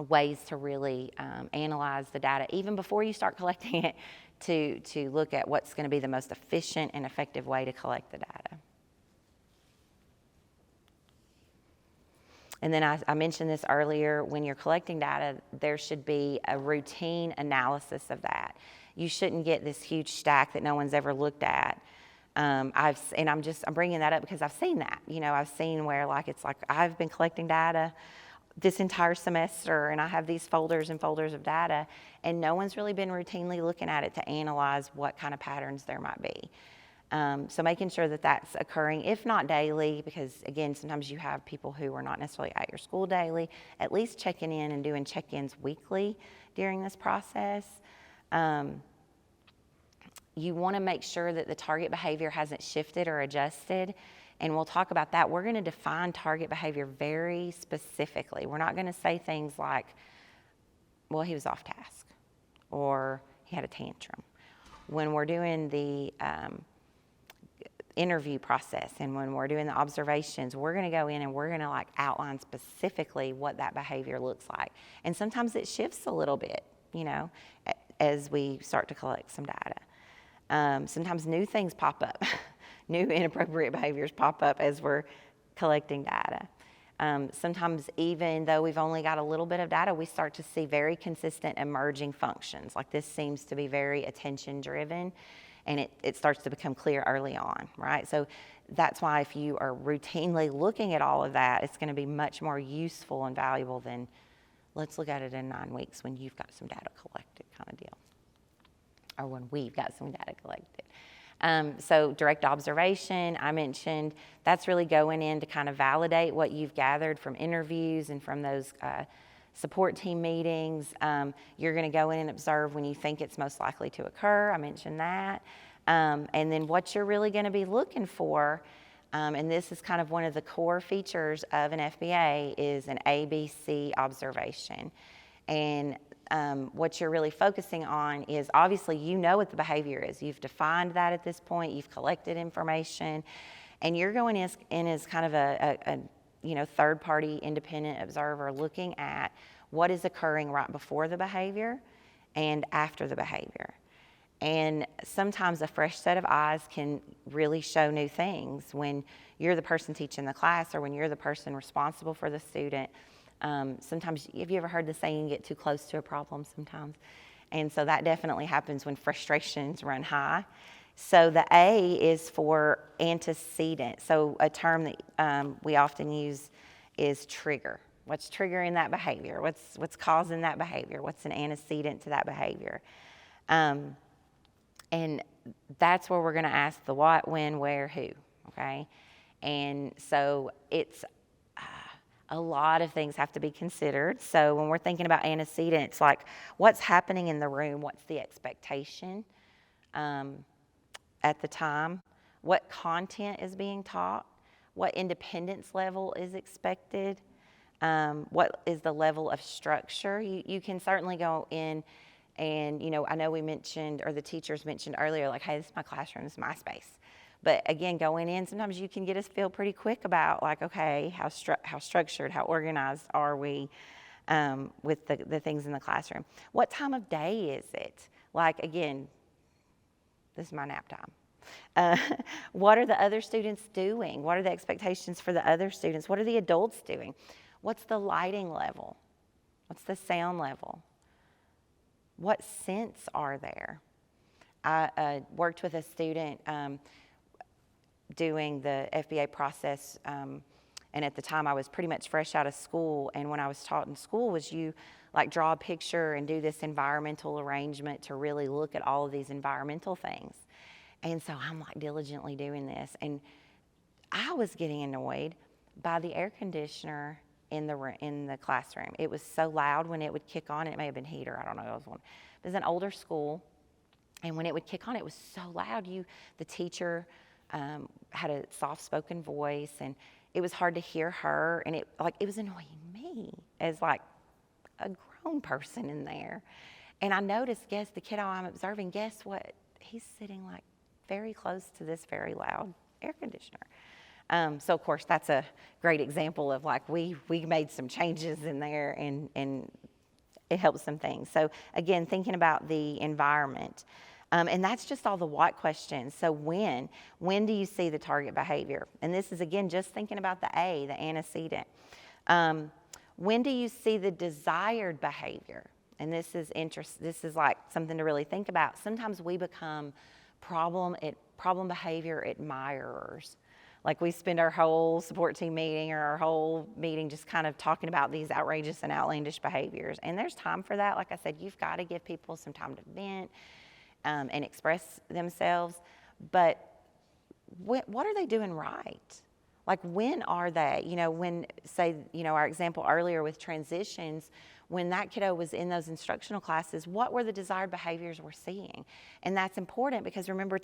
ways to really analyze the data even before you start collecting it, to look at what's going to be the most efficient and effective way to collect the data. And then I mentioned this earlier, when you're collecting data, there should be a routine analysis of that. You shouldn't get this huge stack that no one's ever looked at. I'm bringing that up because I've seen that. I've seen where I've been collecting data this entire semester, and I have these folders and folders of data, and no one's really been routinely looking at it to analyze what kind of patterns there might be. So making sure that that's occurring, if not daily, because again, sometimes you have people who are not necessarily at your school daily, at least checking in and doing check-ins weekly during this process. You want to make sure that the target behavior hasn't shifted or adjusted. And we'll talk about that. We're going to define target behavior very specifically. We're not going to say things like, well, he was off task, or he had a tantrum. When we're doing the interview process and when we're doing the observations, we're going to go in and we're going to outline specifically what that behavior looks like. And sometimes it shifts a little bit, as we start to collect some data. Sometimes new things pop up. New inappropriate behaviors pop up as we're collecting data. Sometimes, even though we've only got a little bit of data, we start to see very consistent emerging functions. This seems to be very attention-driven, and it starts to become clear early on, right? So that's why if you are routinely looking at all of that, it's going to be much more useful and valuable than, let's look at it in 9 weeks when you've got some data collected kind of deal, or when we've got some data collected. So direct observation, I mentioned, that's really going in to kind of validate what you've gathered from interviews and from those support team meetings. You're going to go in and observe when you think it's most likely to occur. I mentioned that. And then what you're really going to be looking for, and this is kind of one of the core features of an FBA, is an ABC observation. And what you're really focusing on is, obviously, what the behavior is. You've defined that at this point. You've collected information, and you're going in as kind of a third-party independent observer, looking at what is occurring right before the behavior and after the behavior. And sometimes a fresh set of eyes can really show new things when you're the person teaching the class, or when you're the person responsible for the student. Sometimes, have you ever heard the saying, get too close to a problem sometimes? And so that definitely happens when frustrations run high. So the A is for antecedent. So a term that we often use is trigger. What's triggering that behavior? What's causing that behavior? What's an antecedent to that behavior? And that's where we're going to ask the what, when, where, who, okay? And so it's a lot of things have to be considered. So when we're thinking about antecedents, what's happening in the room, what's the expectation at the time, what content is being taught, what independence level is expected, what is the level of structure. You can certainly go in and, I know we mentioned, or the teachers mentioned earlier, like, hey, this is my classroom, this is my space. But again, going in, sometimes you can get us feel pretty quick about, like, okay, how structured, how organized are we with the things in the classroom? What time of day is it? Like, again, this is my nap time. What are the other students doing? What are the expectations for the other students? What are the adults doing? What's the lighting level? What's the sound level? What scents are there? I worked with a student doing the FBA process, and at the time I was pretty much fresh out of school, and when I was taught in school was you like draw a picture and do this environmental arrangement to really look at all of these environmental things. And so I'm like diligently doing this, and I was getting annoyed by the air conditioner in the classroom. It was so loud when it would kick on. It may have been heater, I don't know. It was one. It was an older school, and when it would kick on, it was so loud. The teacher had a soft-spoken voice, and it was hard to hear her, and it was annoying me as like a grown person in there. And I noticed, the kiddo I'm observing, guess what? He's sitting like very close to this very loud air conditioner. So of course that's a great example of like we made some changes in there, and it helps some things. So again, thinking about the environment. And that's just all the what questions. So when do you see the target behavior? And this is, again, just thinking about the A, the antecedent. When do you see the desired behavior? And this is like something to really think about. Sometimes we become problem behavior admirers. Like we spend our whole support team meeting or our whole meeting just kind of talking about these outrageous and outlandish behaviors. And there's time for that. Like I said, you've got to give people some time to vent and express themselves, but what are they doing right? Like when are they, when, say, our example earlier with transitions, when that kiddo was in those instructional classes, what were the desired behaviors we're seeing? And that's important because remember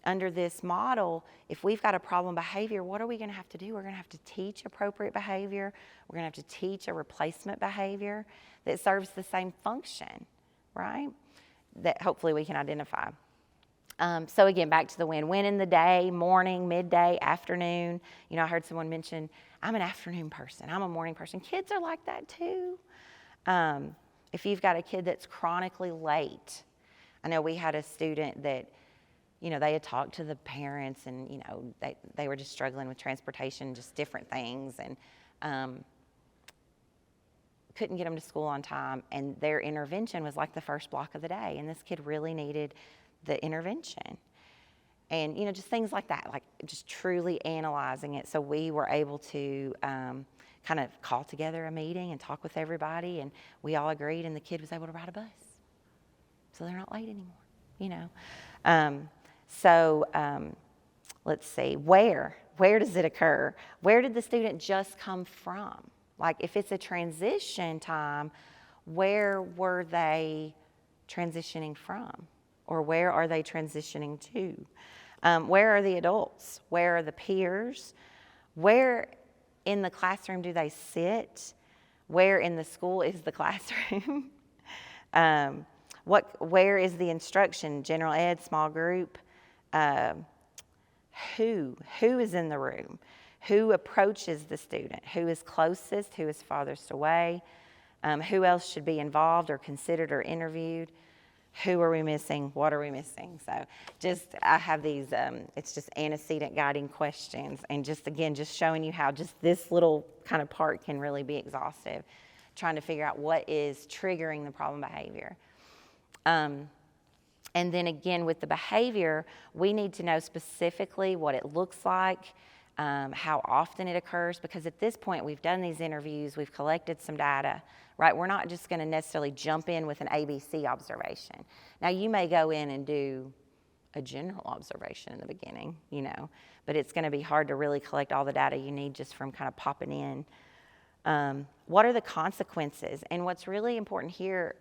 under this model, if we've got a problem behavior, what are we gonna have to do? We're gonna have to teach appropriate behavior. We're gonna have to teach a replacement behavior that serves the same function, right? That hopefully we can identify. So again, back to the when in the day, morning, midday, afternoon. I heard someone mention, I'm an afternoon person, I'm a morning person. Kids are like that too. If you've got a kid that's chronically late, I know we had a student that, they had talked to the parents and, they were just struggling with transportation, just different things, and couldn't get them to school on time, and their intervention was like the first block of the day, and this kid really needed the intervention. And, just things like that, like just truly analyzing it. So we were able to kind of call together a meeting and talk with everybody, and we all agreed, and the kid was able to ride a bus. So they're not late anymore, let's see, where does it occur? Where did the student just come from? Like if it's a transition time, where were they transitioning from? Or where are they transitioning to? Where are the adults? Where are the peers? Where in the classroom do they sit? Where in the school is the classroom? Where is the instruction? General ed, small group? Who is in the room? Who approaches the student? Who is closest? Who is farthest away? Who else should be involved or considered or interviewed? Who are we missing? What are we missing? So I have these, it's just antecedent guiding questions, and just showing you how just this little kind of part can really be exhaustive, trying to figure out what is triggering the problem behavior. And then again, with the behavior, we need to know specifically what it looks like, how often it occurs, because at this point we've done these interviews, we've collected some data, right? We're not just going to necessarily jump in with an ABC observation. Now you may go in and do a general observation in the beginning, but it's going to be hard to really collect all the data you need just from kind of popping in. What are the consequences? And what's really important here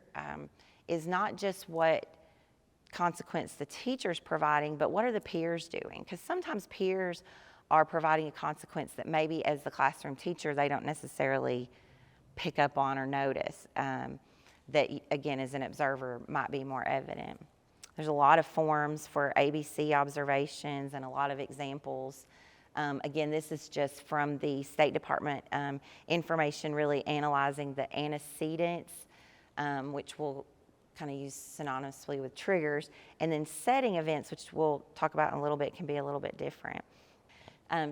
is not just what consequence the teacher's providing, but what are the peers doing? Because sometimes peers are providing a consequence that maybe as the classroom teacher they don't necessarily pick up on or notice, that again as an observer might be more evident. There's a lot of forms for ABC observations and a lot of examples. Again, this is just from the State Department information really analyzing the antecedents, which we'll kind of use synonymously with triggers, and then setting events, which we'll talk about in a little bit, can be a little bit different.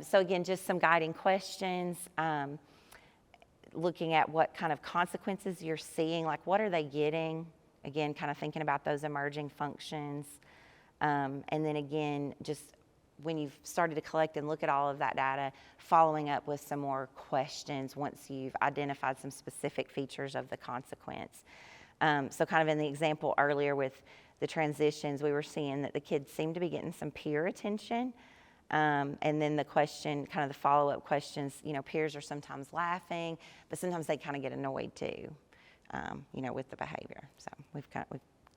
So again, just some guiding questions, looking at what kind of consequences you're seeing, like what are they getting? Again, kind of thinking about those emerging functions. And then again, just when you've started to collect and look at all of that data, following up with some more questions once you've identified some specific features of the consequence. So kind of in the example earlier with the transitions, we were seeing that the kids seemed to be getting some peer attention. And then the question, kind of the follow-up questions, peers are sometimes laughing, but sometimes they kind of get annoyed too, with the behavior. So we've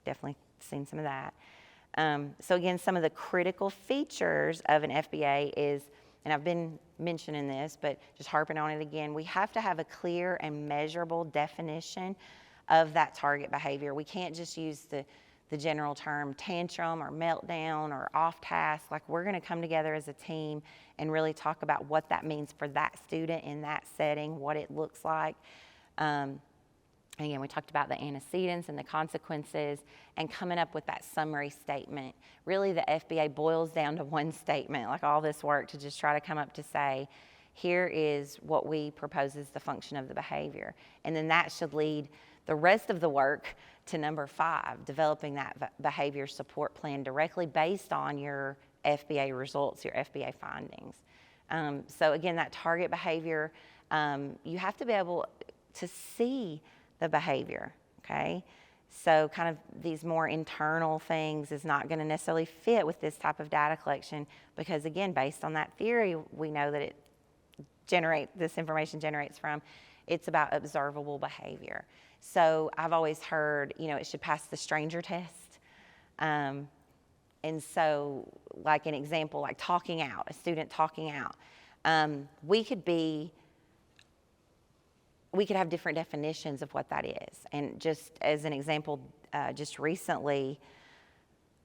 definitely seen some of that. So again, some of the critical features of an FBA is, and I've been mentioning this, but just harping on it again, we have to have a clear and measurable definition of that target behavior. We can't just use the general term tantrum or meltdown or off task. Like, we're going to come together as a team and really talk about what that means for that student in that setting, what it looks like. Again, we talked about the antecedents and the consequences and coming up with that summary statement. Really, the FBA boils down to one statement, like all this work to just try to come up to say, here is what we propose as the function of the behavior. And then that should lead the rest of the work to number 5, developing that behavior support plan directly based on your FBA results, your FBA findings. So again, that target behavior, you have to be able to see the behavior, okay? So kind of these more internal things is not going to necessarily fit with this type of data collection because, again, based on that theory, we know that this information generates from, it's about observable behavior. So I've always heard, it should pass the stranger test. And so, like an example, like talking out, a student talking out, we could have different definitions of what that is. And just as an example, just recently,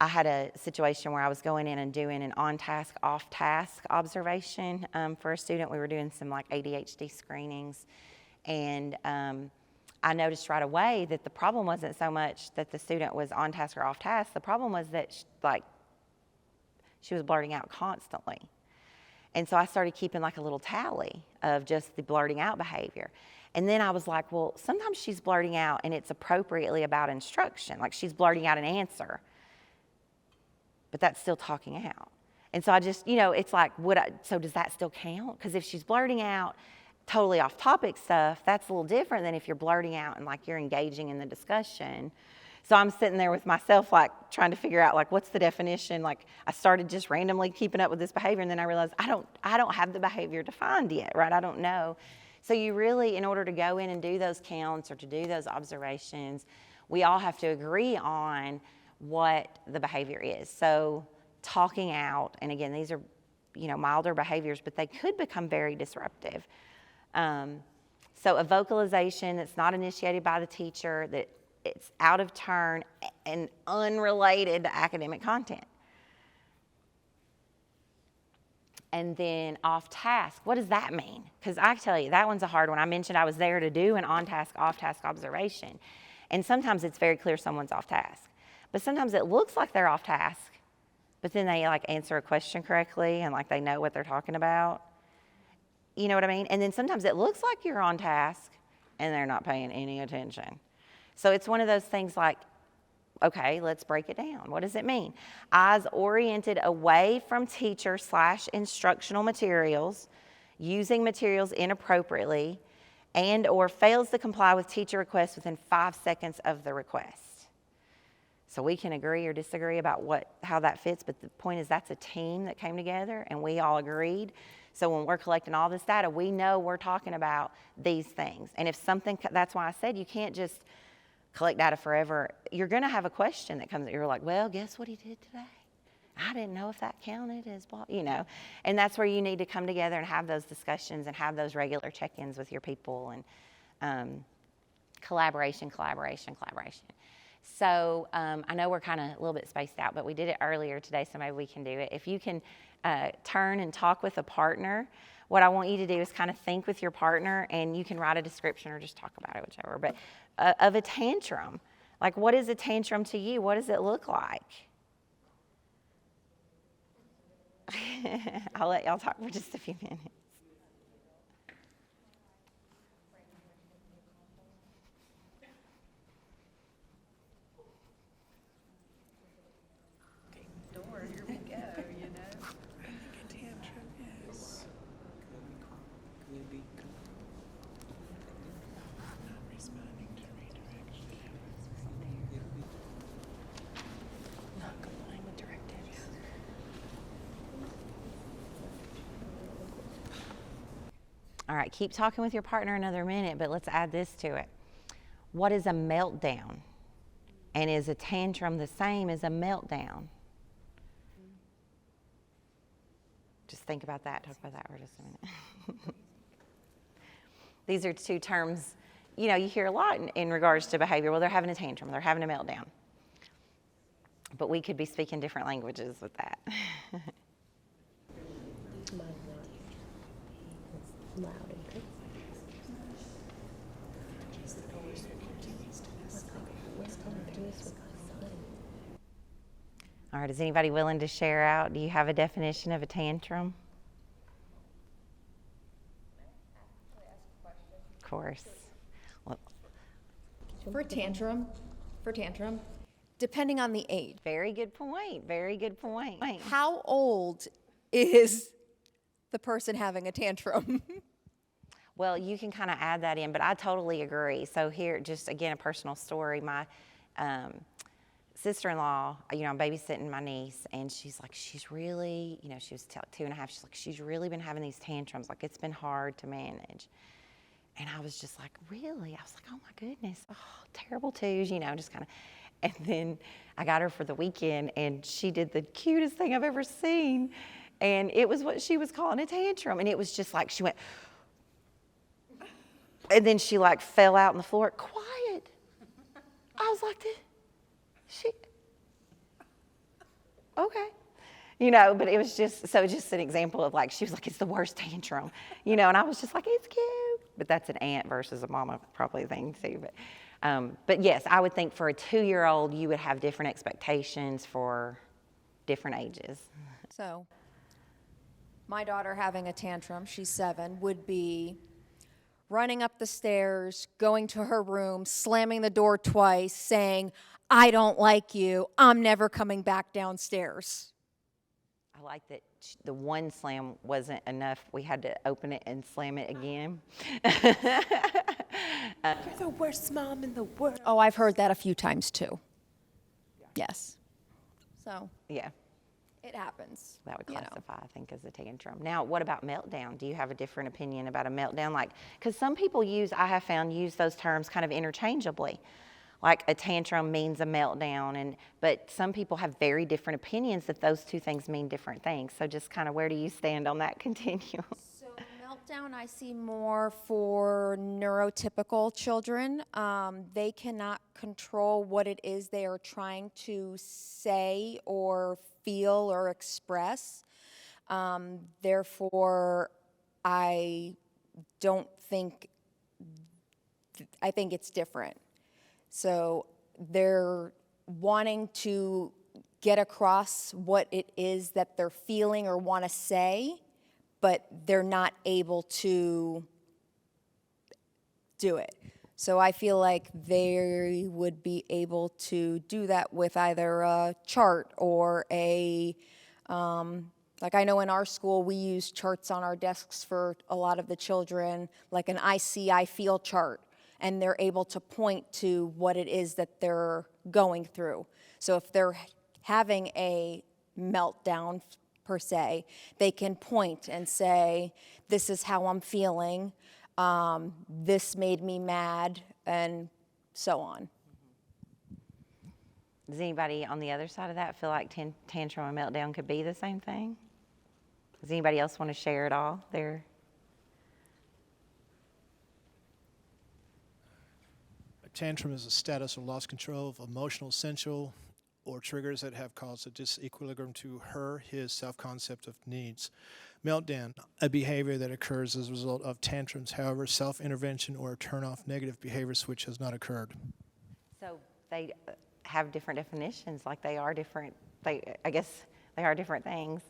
I had a situation where I was going in and doing an on-task, off-task observation for a student. We were doing some like ADHD screenings. And I noticed right away that the problem wasn't so much that the student was on task or off task. The problem was that she was blurting out constantly. And so I started keeping like a little tally of just the blurting out behavior. And then I was like, well, sometimes she's blurting out and it's appropriately about instruction. Like, she's blurting out an answer, but that's still talking out. And so I just, it's like, so does that still count? Because if she's blurting out totally off topic stuff, that's a little different than if you're blurting out and like you're engaging in the discussion. So I'm sitting there with myself, like trying to figure out like, what's the definition? Like, I started just randomly keeping up with this behavior, and then I realized I don't have the behavior defined yet, right? I don't know. So you really, in order to go in and do those counts or to do those observations, we all have to agree on what the behavior is. So talking out, and again, these are, milder behaviors, but they could become very disruptive. So a vocalization that's not initiated by the teacher, that it's out of turn and unrelated to academic content. And then off task, what does that mean? Because I tell you, that one's a hard one. I mentioned I was there to do an on-task, off-task observation. And sometimes it's very clear someone's off task. But sometimes it looks like they're off task, but then they like answer a question correctly and like they know what they're talking about. You know what I mean? And then sometimes it looks like you're on task and they're not paying any attention. So it's one of those things like, okay, let's break it down. What does it mean? Eyes oriented away from teacher/instructional materials, using materials inappropriately, and or fails to comply with teacher requests within 5 seconds of the request. So we can agree or disagree about how that fits, but the point is that's a team that came together and we all agreed. So when we're collecting all this data, we know we're talking about these things. And if something, that's why I said you can't just collect data forever, you're going to have a question that comes, you're like, well, guess what he did today? I didn't know if that counted as, and that's where you need to come together and have those discussions and have those regular check-ins with your people, and collaboration. So I know we're kind of a little bit spaced out, but we did it earlier today, so maybe we can do it. If you can turn and talk with a partner, what I want you to do is kind of think with your partner, and you can write a description or just talk about it, whichever, but of a tantrum. Like, what is a tantrum to you? What does it look like? I'll let y'all talk for just a few minutes. Here we go, A tantrum, yes. Not responding to redirection. Not complying with directives. All right, keep talking with your partner another minute, but let's add this to it. What is a meltdown? And is a tantrum the same as a meltdown? Just think about that, talk about that for just a minute. These are two terms, you hear a lot in regards to behavior. Well, they're having a tantrum, they're having a meltdown. But we could be speaking different languages with that. All right, is anybody willing to share out? Do you have a definition of a tantrum? Of course. Well, For tantrum, depending on the age. very good point. How old is the person having a tantrum? Well, you can kind of add that in, but I totally agree. So here, just again, a personal story. My sister-in-law, I'm babysitting my niece, and she's like, she's really, she was 2.5. She's like, she's really been having these tantrums. Like, it's been hard to manage. And I was just like, really? I was like, oh my goodness, terrible twos, just kind of. And then I got her for the weekend, and she did the cutest thing I've ever seen. And it was what she was calling a tantrum. And it was just like, she went, and then she like fell out on the floor, quiet. I was like, okay. But it was just an example of like, she was like, it's the worst tantrum, and I was just like, it's cute. But that's an aunt versus a mama probably thing too. But yes, I would think for a 2-year-old, you would have different expectations for different ages. So, my daughter having a tantrum, she's 7, would be running up the stairs, going to her room, slamming the door twice, saying, I don't like you, I'm never coming back downstairs. I like that the one slam wasn't enough. We had to open it and slam it again. You're the worst mom in the world. Oh, I've heard that a few times too. Yes. So, Yeah, it happens. that would classify, I think, as a tantrum. Now, what about meltdown? Do you have a different opinion about a meltdown? Like, because some people I have found, use those terms kind of interchangeably. Like a tantrum means a meltdown, but some people have very different opinions that those two things mean different things. So just kind of where do you stand on that continuum? So meltdown I see more for neurotypical children. They cannot control what it is they are trying to say or feel or express. Therefore, I think it's different. So they're wanting to get across what it is that they're feeling or want to say, but they're not able to do it. So I feel like they would be able to do that with either a chart or like I know in our school we use charts on our desks for a lot of the children, like an I see, I feel chart. And they're able to point to what it is that they're going through. So if they're having a meltdown, per se, they can point and say, this is how I'm feeling, this made me mad, and so on. Does anybody on the other side of that feel like tantrum and meltdown could be the same thing? Does anybody else want to share it all there? A tantrum is a status of lost control of emotional essential or triggers that have caused a disequilibrium to her, his self-concept of needs. Meltdown, a behavior that occurs as a result of tantrums. However, self-intervention or a turn-off negative behavior switch has not occurred. So they have different definitions, like they are different. I guess they are different things.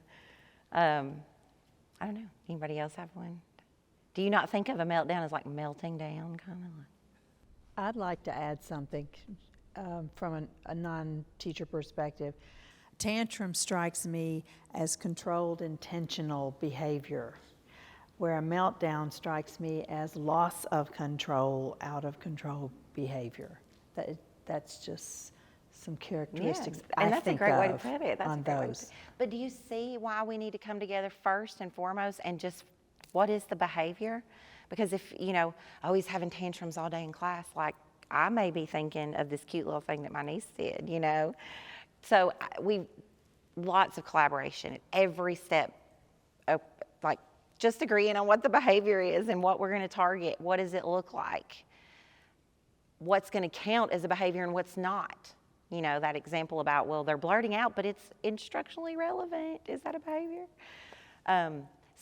I don't know. Anybody else have one? Do you not think of a meltdown as like melting down, kind of like? I'd like to add something from a non-teacher perspective. Tantrum strikes me as controlled, intentional behavior, where a meltdown strikes me as loss of control, out of control behavior. That's just some characteristics and I that's think a great way to of put it. That's on a great way to those. put it. But do you see why we need to come together first and foremost and just what is the behavior? Because if, oh, he's having tantrums all day in class, like I may be thinking of this cute little thing that my niece did, So lots of collaboration at every step, like just agreeing on what the behavior is and what we're going to target. What does it look like? What's going to count as a behavior and what's not? That example about, well, they're blurting out, but it's instructionally relevant. Is that a behavior?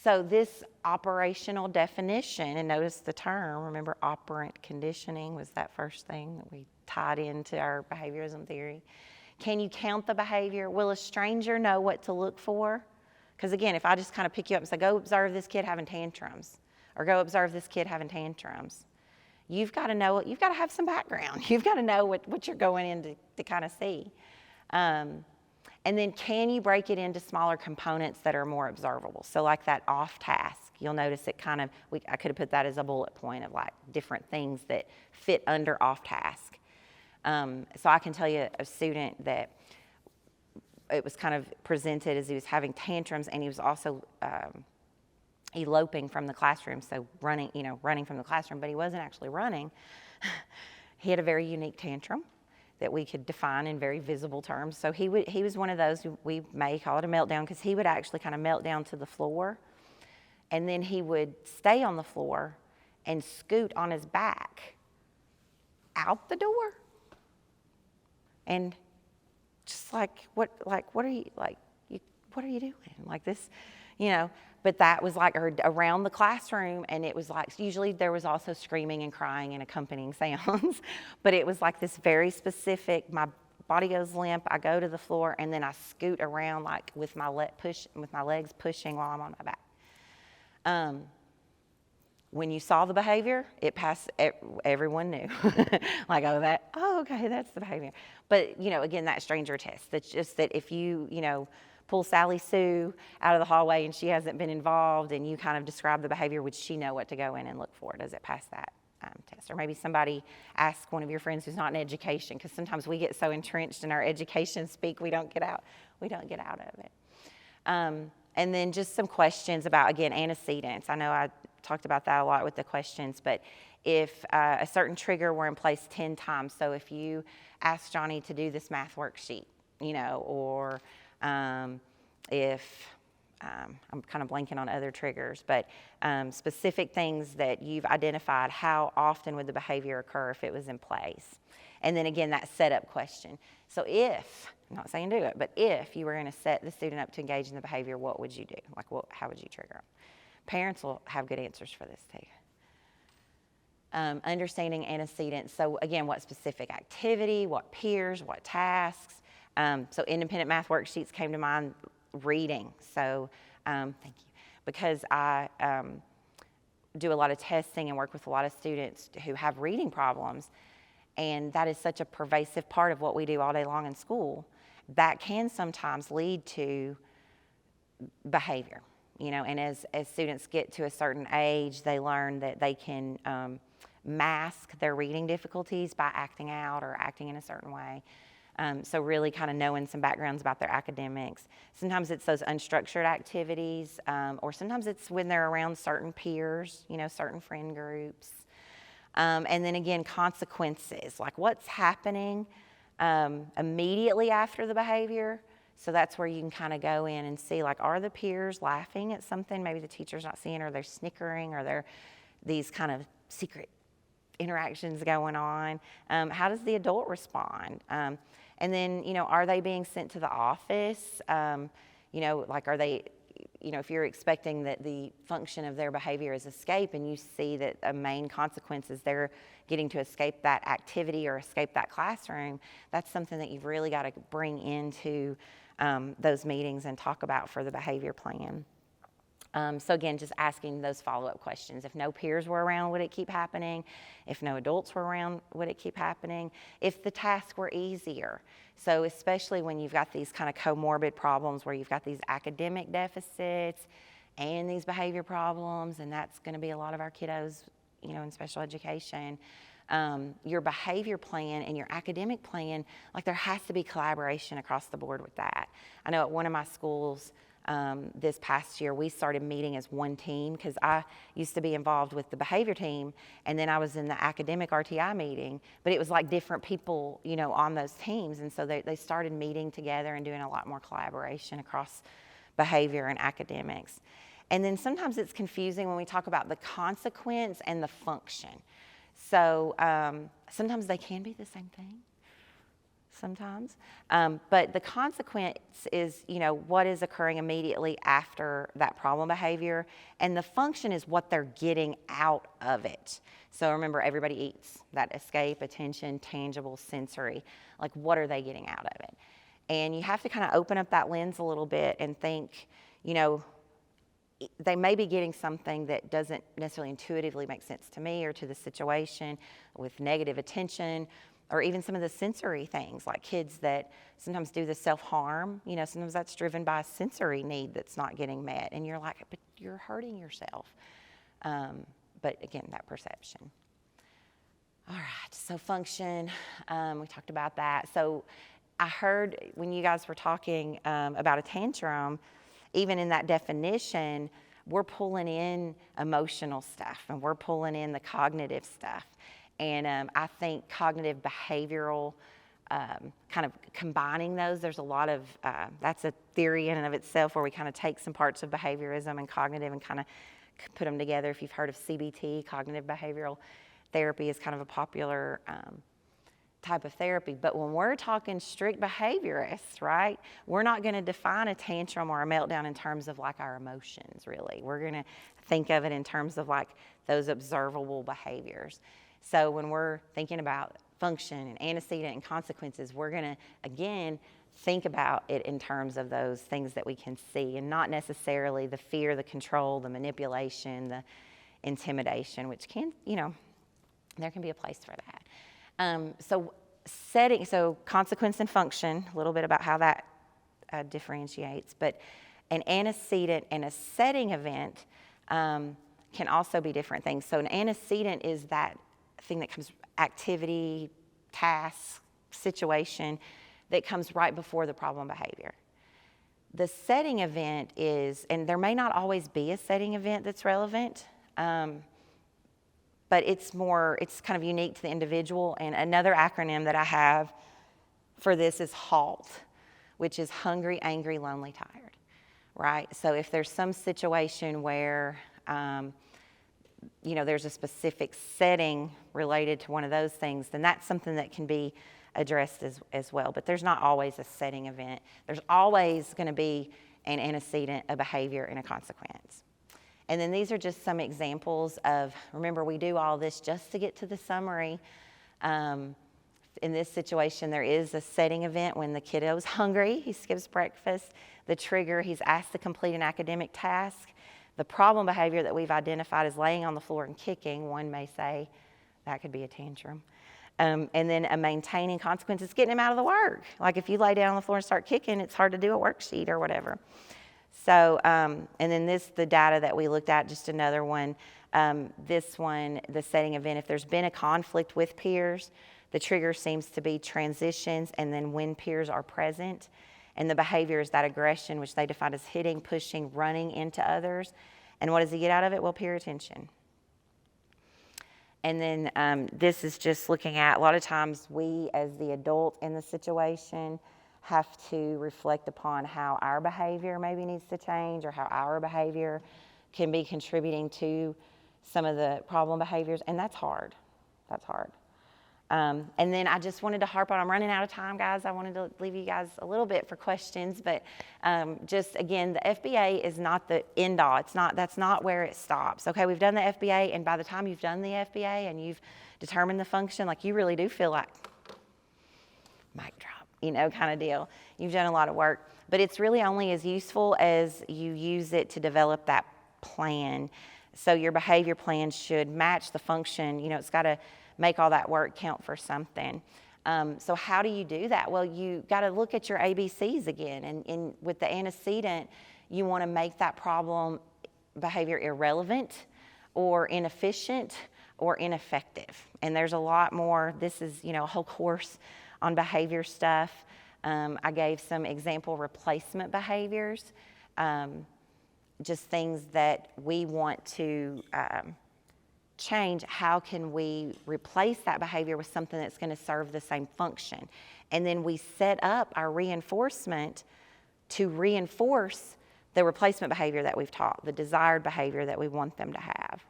So this operational definition, and notice the term, remember operant conditioning was that first thing that we tied into our behaviorism theory. Can you count the behavior? Will a stranger know what to look for? Because again, if I just kind of pick you up and say, go observe this kid having tantrums, or go observe this kid having tantrums, you've got to know, you've got to have some background. You've got to know what you're going in to kind of see. And then can you break it into smaller components that are more observable? So like that off task, you'll notice it kind of, I could have put that as a bullet point of like different things that fit under off task. So I can tell you a student that it was kind of presented as he was having tantrums and he was also eloping from the classroom, so running from the classroom, but he wasn't actually running. He had a very unique tantrum that we could define in very visible terms. So he was one of those who we may call it a meltdown because he would actually kind of melt down to the floor, and then he would stay on the floor and scoot on his back out the door. And just what are you doing? Like this, but that was like around the classroom, and it was like, usually there was also screaming and crying and accompanying sounds, but it was like this very specific, my body goes limp, I go to the floor, and then I scoot around like with my legs pushing while I'm on my back. When you saw the behavior, it passed, everyone knew. Like, okay, that's the behavior. But, again, that stranger test, that's just that if you, pull Sally Sue out of the hallway and she hasn't been involved and you kind of describe the behavior, would she know what to go in and look for? Does it pass that test? Or maybe somebody ask one of your friends who's not in education, because sometimes we get so entrenched in our education speak, we don't get out of it. And then just some questions about, again, antecedents. I know I talked about that a lot with the questions, but if a certain trigger were in place 10 times, so if you asked Johnny to do this math worksheet, or if, I'm kind of blanking on other triggers, but specific things that you've identified, how often would the behavior occur if it was in place? And then again, that setup question. So if, I'm not saying do it, but if you were going to set the student up to engage in the behavior, what would you do? Like, how would you trigger them? Parents will have good answers for this too. Understanding antecedents. So again, what specific activity, what peers, what tasks. So independent math worksheets came to mind. Reading. So thank you. Because I do a lot of testing and work with a lot of students who have reading problems, and that is such a pervasive part of what we do all day long in school, that can sometimes lead to behavior. And as students get to a certain age, they learn that they can mask their reading difficulties by acting out or acting in a certain way. So really kind of knowing some backgrounds about their academics. Sometimes it's those unstructured activities, or sometimes it's when they're around certain peers, certain friend groups. And then again, consequences, like what's happening immediately after the behavior. So that's where you can kind of go in and see, like, are the peers laughing at something maybe the teacher's not seeing, or they're snickering, or they're these kind of secret interactions going on. How does the adult respond? And then, are they being sent to the office? Like, are they, if you're expecting that the function of their behavior is escape, and you see that a main consequence is they're getting to escape that activity or escape that classroom, that's something that you've really got to bring into those meetings and talk about for the behavior plan. So again, just asking those follow-up questions. If no peers were around, would it keep happening? If no adults were around, would it keep happening? If the tasks were easier. So especially when you've got these kind of comorbid problems where you've got these academic deficits and these behavior problems, and that's going to be a lot of our kiddos, in special education. Your behavior plan and your academic plan, like, there has to be collaboration across the board with that. I know at one of my schools, this past year, we started meeting as one team, because I used to be involved with the behavior team, and then I was in the academic RTI meeting, but it was like different people, on those teams. And so they started meeting together and doing a lot more collaboration across behavior and academics. And then sometimes it's confusing when we talk about the consequence and the function. So sometimes they can be the same thing. Sometimes. But the consequence is, what is occurring immediately after that problem behavior, and the function is what they're getting out of it. So remember, everybody eats. That escape, attention, tangible, sensory. Like, what are they getting out of it? And you have to kind of open up that lens a little bit and think, they may be getting something that doesn't necessarily intuitively make sense to me or to the situation, with negative attention, or even some of the sensory things, like kids that sometimes do the self-harm. Sometimes that's driven by a sensory need that's not getting met, and you're like, but you're hurting yourself. But again, that perception. All right, so function, we talked about that. So I heard when you guys were talking about a tantrum, even in that definition, we're pulling in emotional stuff, and we're pulling in the cognitive stuff. And I think cognitive behavioral, kind of combining those, there's a lot of, that's a theory in and of itself, where we kind of take some parts of behaviorism and cognitive and kind of put them together. If you've heard of CBT, cognitive behavioral therapy, is kind of a popular type of therapy. But when we're talking strict behaviorists, right, we're not going to define a tantrum or a meltdown in terms of like our emotions, really. We're going to think of it in terms of like those observable behaviors. So when we're thinking about function and antecedent and consequences, we're going to, again, think about it in terms of those things that we can see, and not necessarily the fear, the control, the manipulation, the intimidation, which can, there can be a place for that. So consequence and function, a little bit about how that differentiates, but an antecedent and a setting event can also be different things. So an antecedent is that thing that comes, activity, task, situation, that comes right before the problem behavior. The setting event is, and there may not always be a setting event that's relevant, but it's kind of unique to the individual. And another acronym that I have for this is HALT, which is hungry, angry, lonely, tired, right? So if there's some situation where, there's a specific setting related to one of those things, then that's something that can be addressed as well. But there's not always a setting event. There's always going to be an antecedent, a behavior, and a consequence. And then these are just some examples of, remember, we do all this just to get to the summary. In this situation, there is a setting event when the kiddo's hungry, he skips breakfast. The trigger, he's asked to complete an academic task. The problem behavior that we've identified is laying on the floor and kicking. One may say that could be a tantrum. And then a maintaining consequence is getting him out of the work. Like if you lay down on the floor and start kicking, it's hard to do a worksheet or whatever. So, and then the data that we looked at, just another one, this one, the setting event, if there's been a conflict with peers, the trigger seems to be transitions, and then when peers are present. And the behavior is that aggression, which they define as hitting, pushing, running into others. And what does he get out of it? Well, peer attention. And then this is just looking at, a lot of times we as the adult in the situation have to reflect upon how our behavior maybe needs to change, or how our behavior can be contributing to some of the problem behaviors, and that's hard. That's hard. And then I just wanted to harp on, I'm running out of time, guys. I wanted to leave you guys a little bit for questions, but just again, the FBA is not the end all. That's not where it stops. Okay, we've done the FBA, and by the time you've done the FBA and you've determined the function, like, you really do feel like mic drop, kind of deal. You've done a lot of work, but it's really only as useful as you use it to develop that plan. So your behavior plan should match the function. It's got to make all that work count for something. So how do you do that? Well, you got to look at your ABCs again. And with the antecedent, you want to make that problem behavior irrelevant or inefficient or ineffective. And there's a lot more. This is, a whole course on behavior stuff. I gave some example replacement behaviors, just things that we want to change. How can we replace that behavior with something that's going to serve the same function? And then we set up our reinforcement to reinforce the replacement behavior that we've taught, the desired behavior that we want them to have.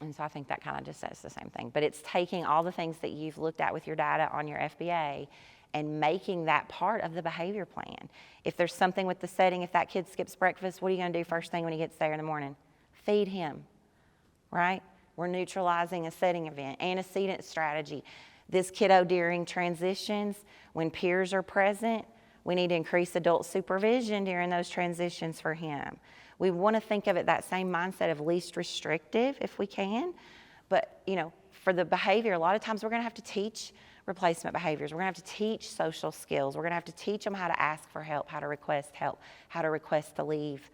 And so I think that kind of just says the same thing. But it's taking all the things that you've looked at with your data on your FBA and making that part of the behavior plan. If there's something with the setting, if that kid skips breakfast, what are you going to do first thing when he gets there in the morning? Feed him, right? We're neutralizing a setting event. Antecedent strategy. This kiddo during transitions, when peers are present, we need to increase adult supervision during those transitions for him. We want to think of it that same mindset of least restrictive if we can. But, for the behavior, a lot of times we're going to have to teach replacement behaviors. We're going to have to teach social skills. We're going to have to teach them how to ask for help, how to request help, how to request to leave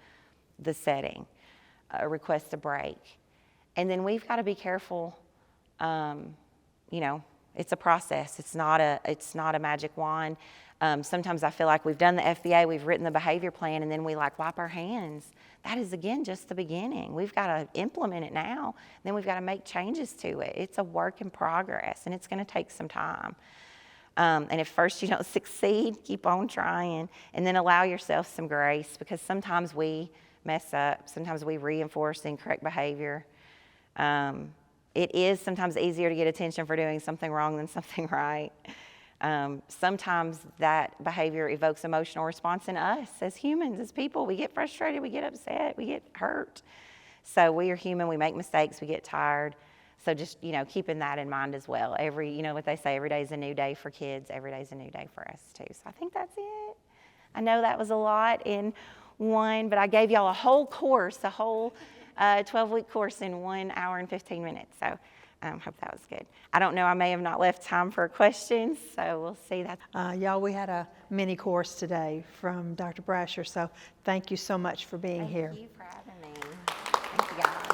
the setting, request a break. And then we've got to be careful. It's a process. It's not a magic wand. Sometimes I feel like we've done the FBA, we've written the behavior plan, and then we wipe our hands. That is, again, just the beginning. We've got to implement it now. Then we've got to make changes to it. It's a work in progress, and it's going to take some time. And if first you don't succeed, keep on trying, and then allow yourself some grace, because sometimes we mess up. Sometimes we reinforce incorrect behavior. It is sometimes easier to get attention for doing something wrong than something right. Sometimes that behavior evokes emotional response in us as humans, as people. We get frustrated, we get upset, we get hurt. So we are human, we make mistakes, we get tired. So just, keeping that in mind as well. What they say, every day is a new day for kids, every day is a new day for us too. So I think that's it. I know that was a lot in one, but I gave y'all a whole course, a whole 12-week course in 1 hour and 15 minutes. So hope that was good. I don't know, I may have not left time for questions, so we'll see that. Y'all, we had a mini course today from Dr. Brasher, so thank you so much for being here. Thank you for having me. Thank you, guys.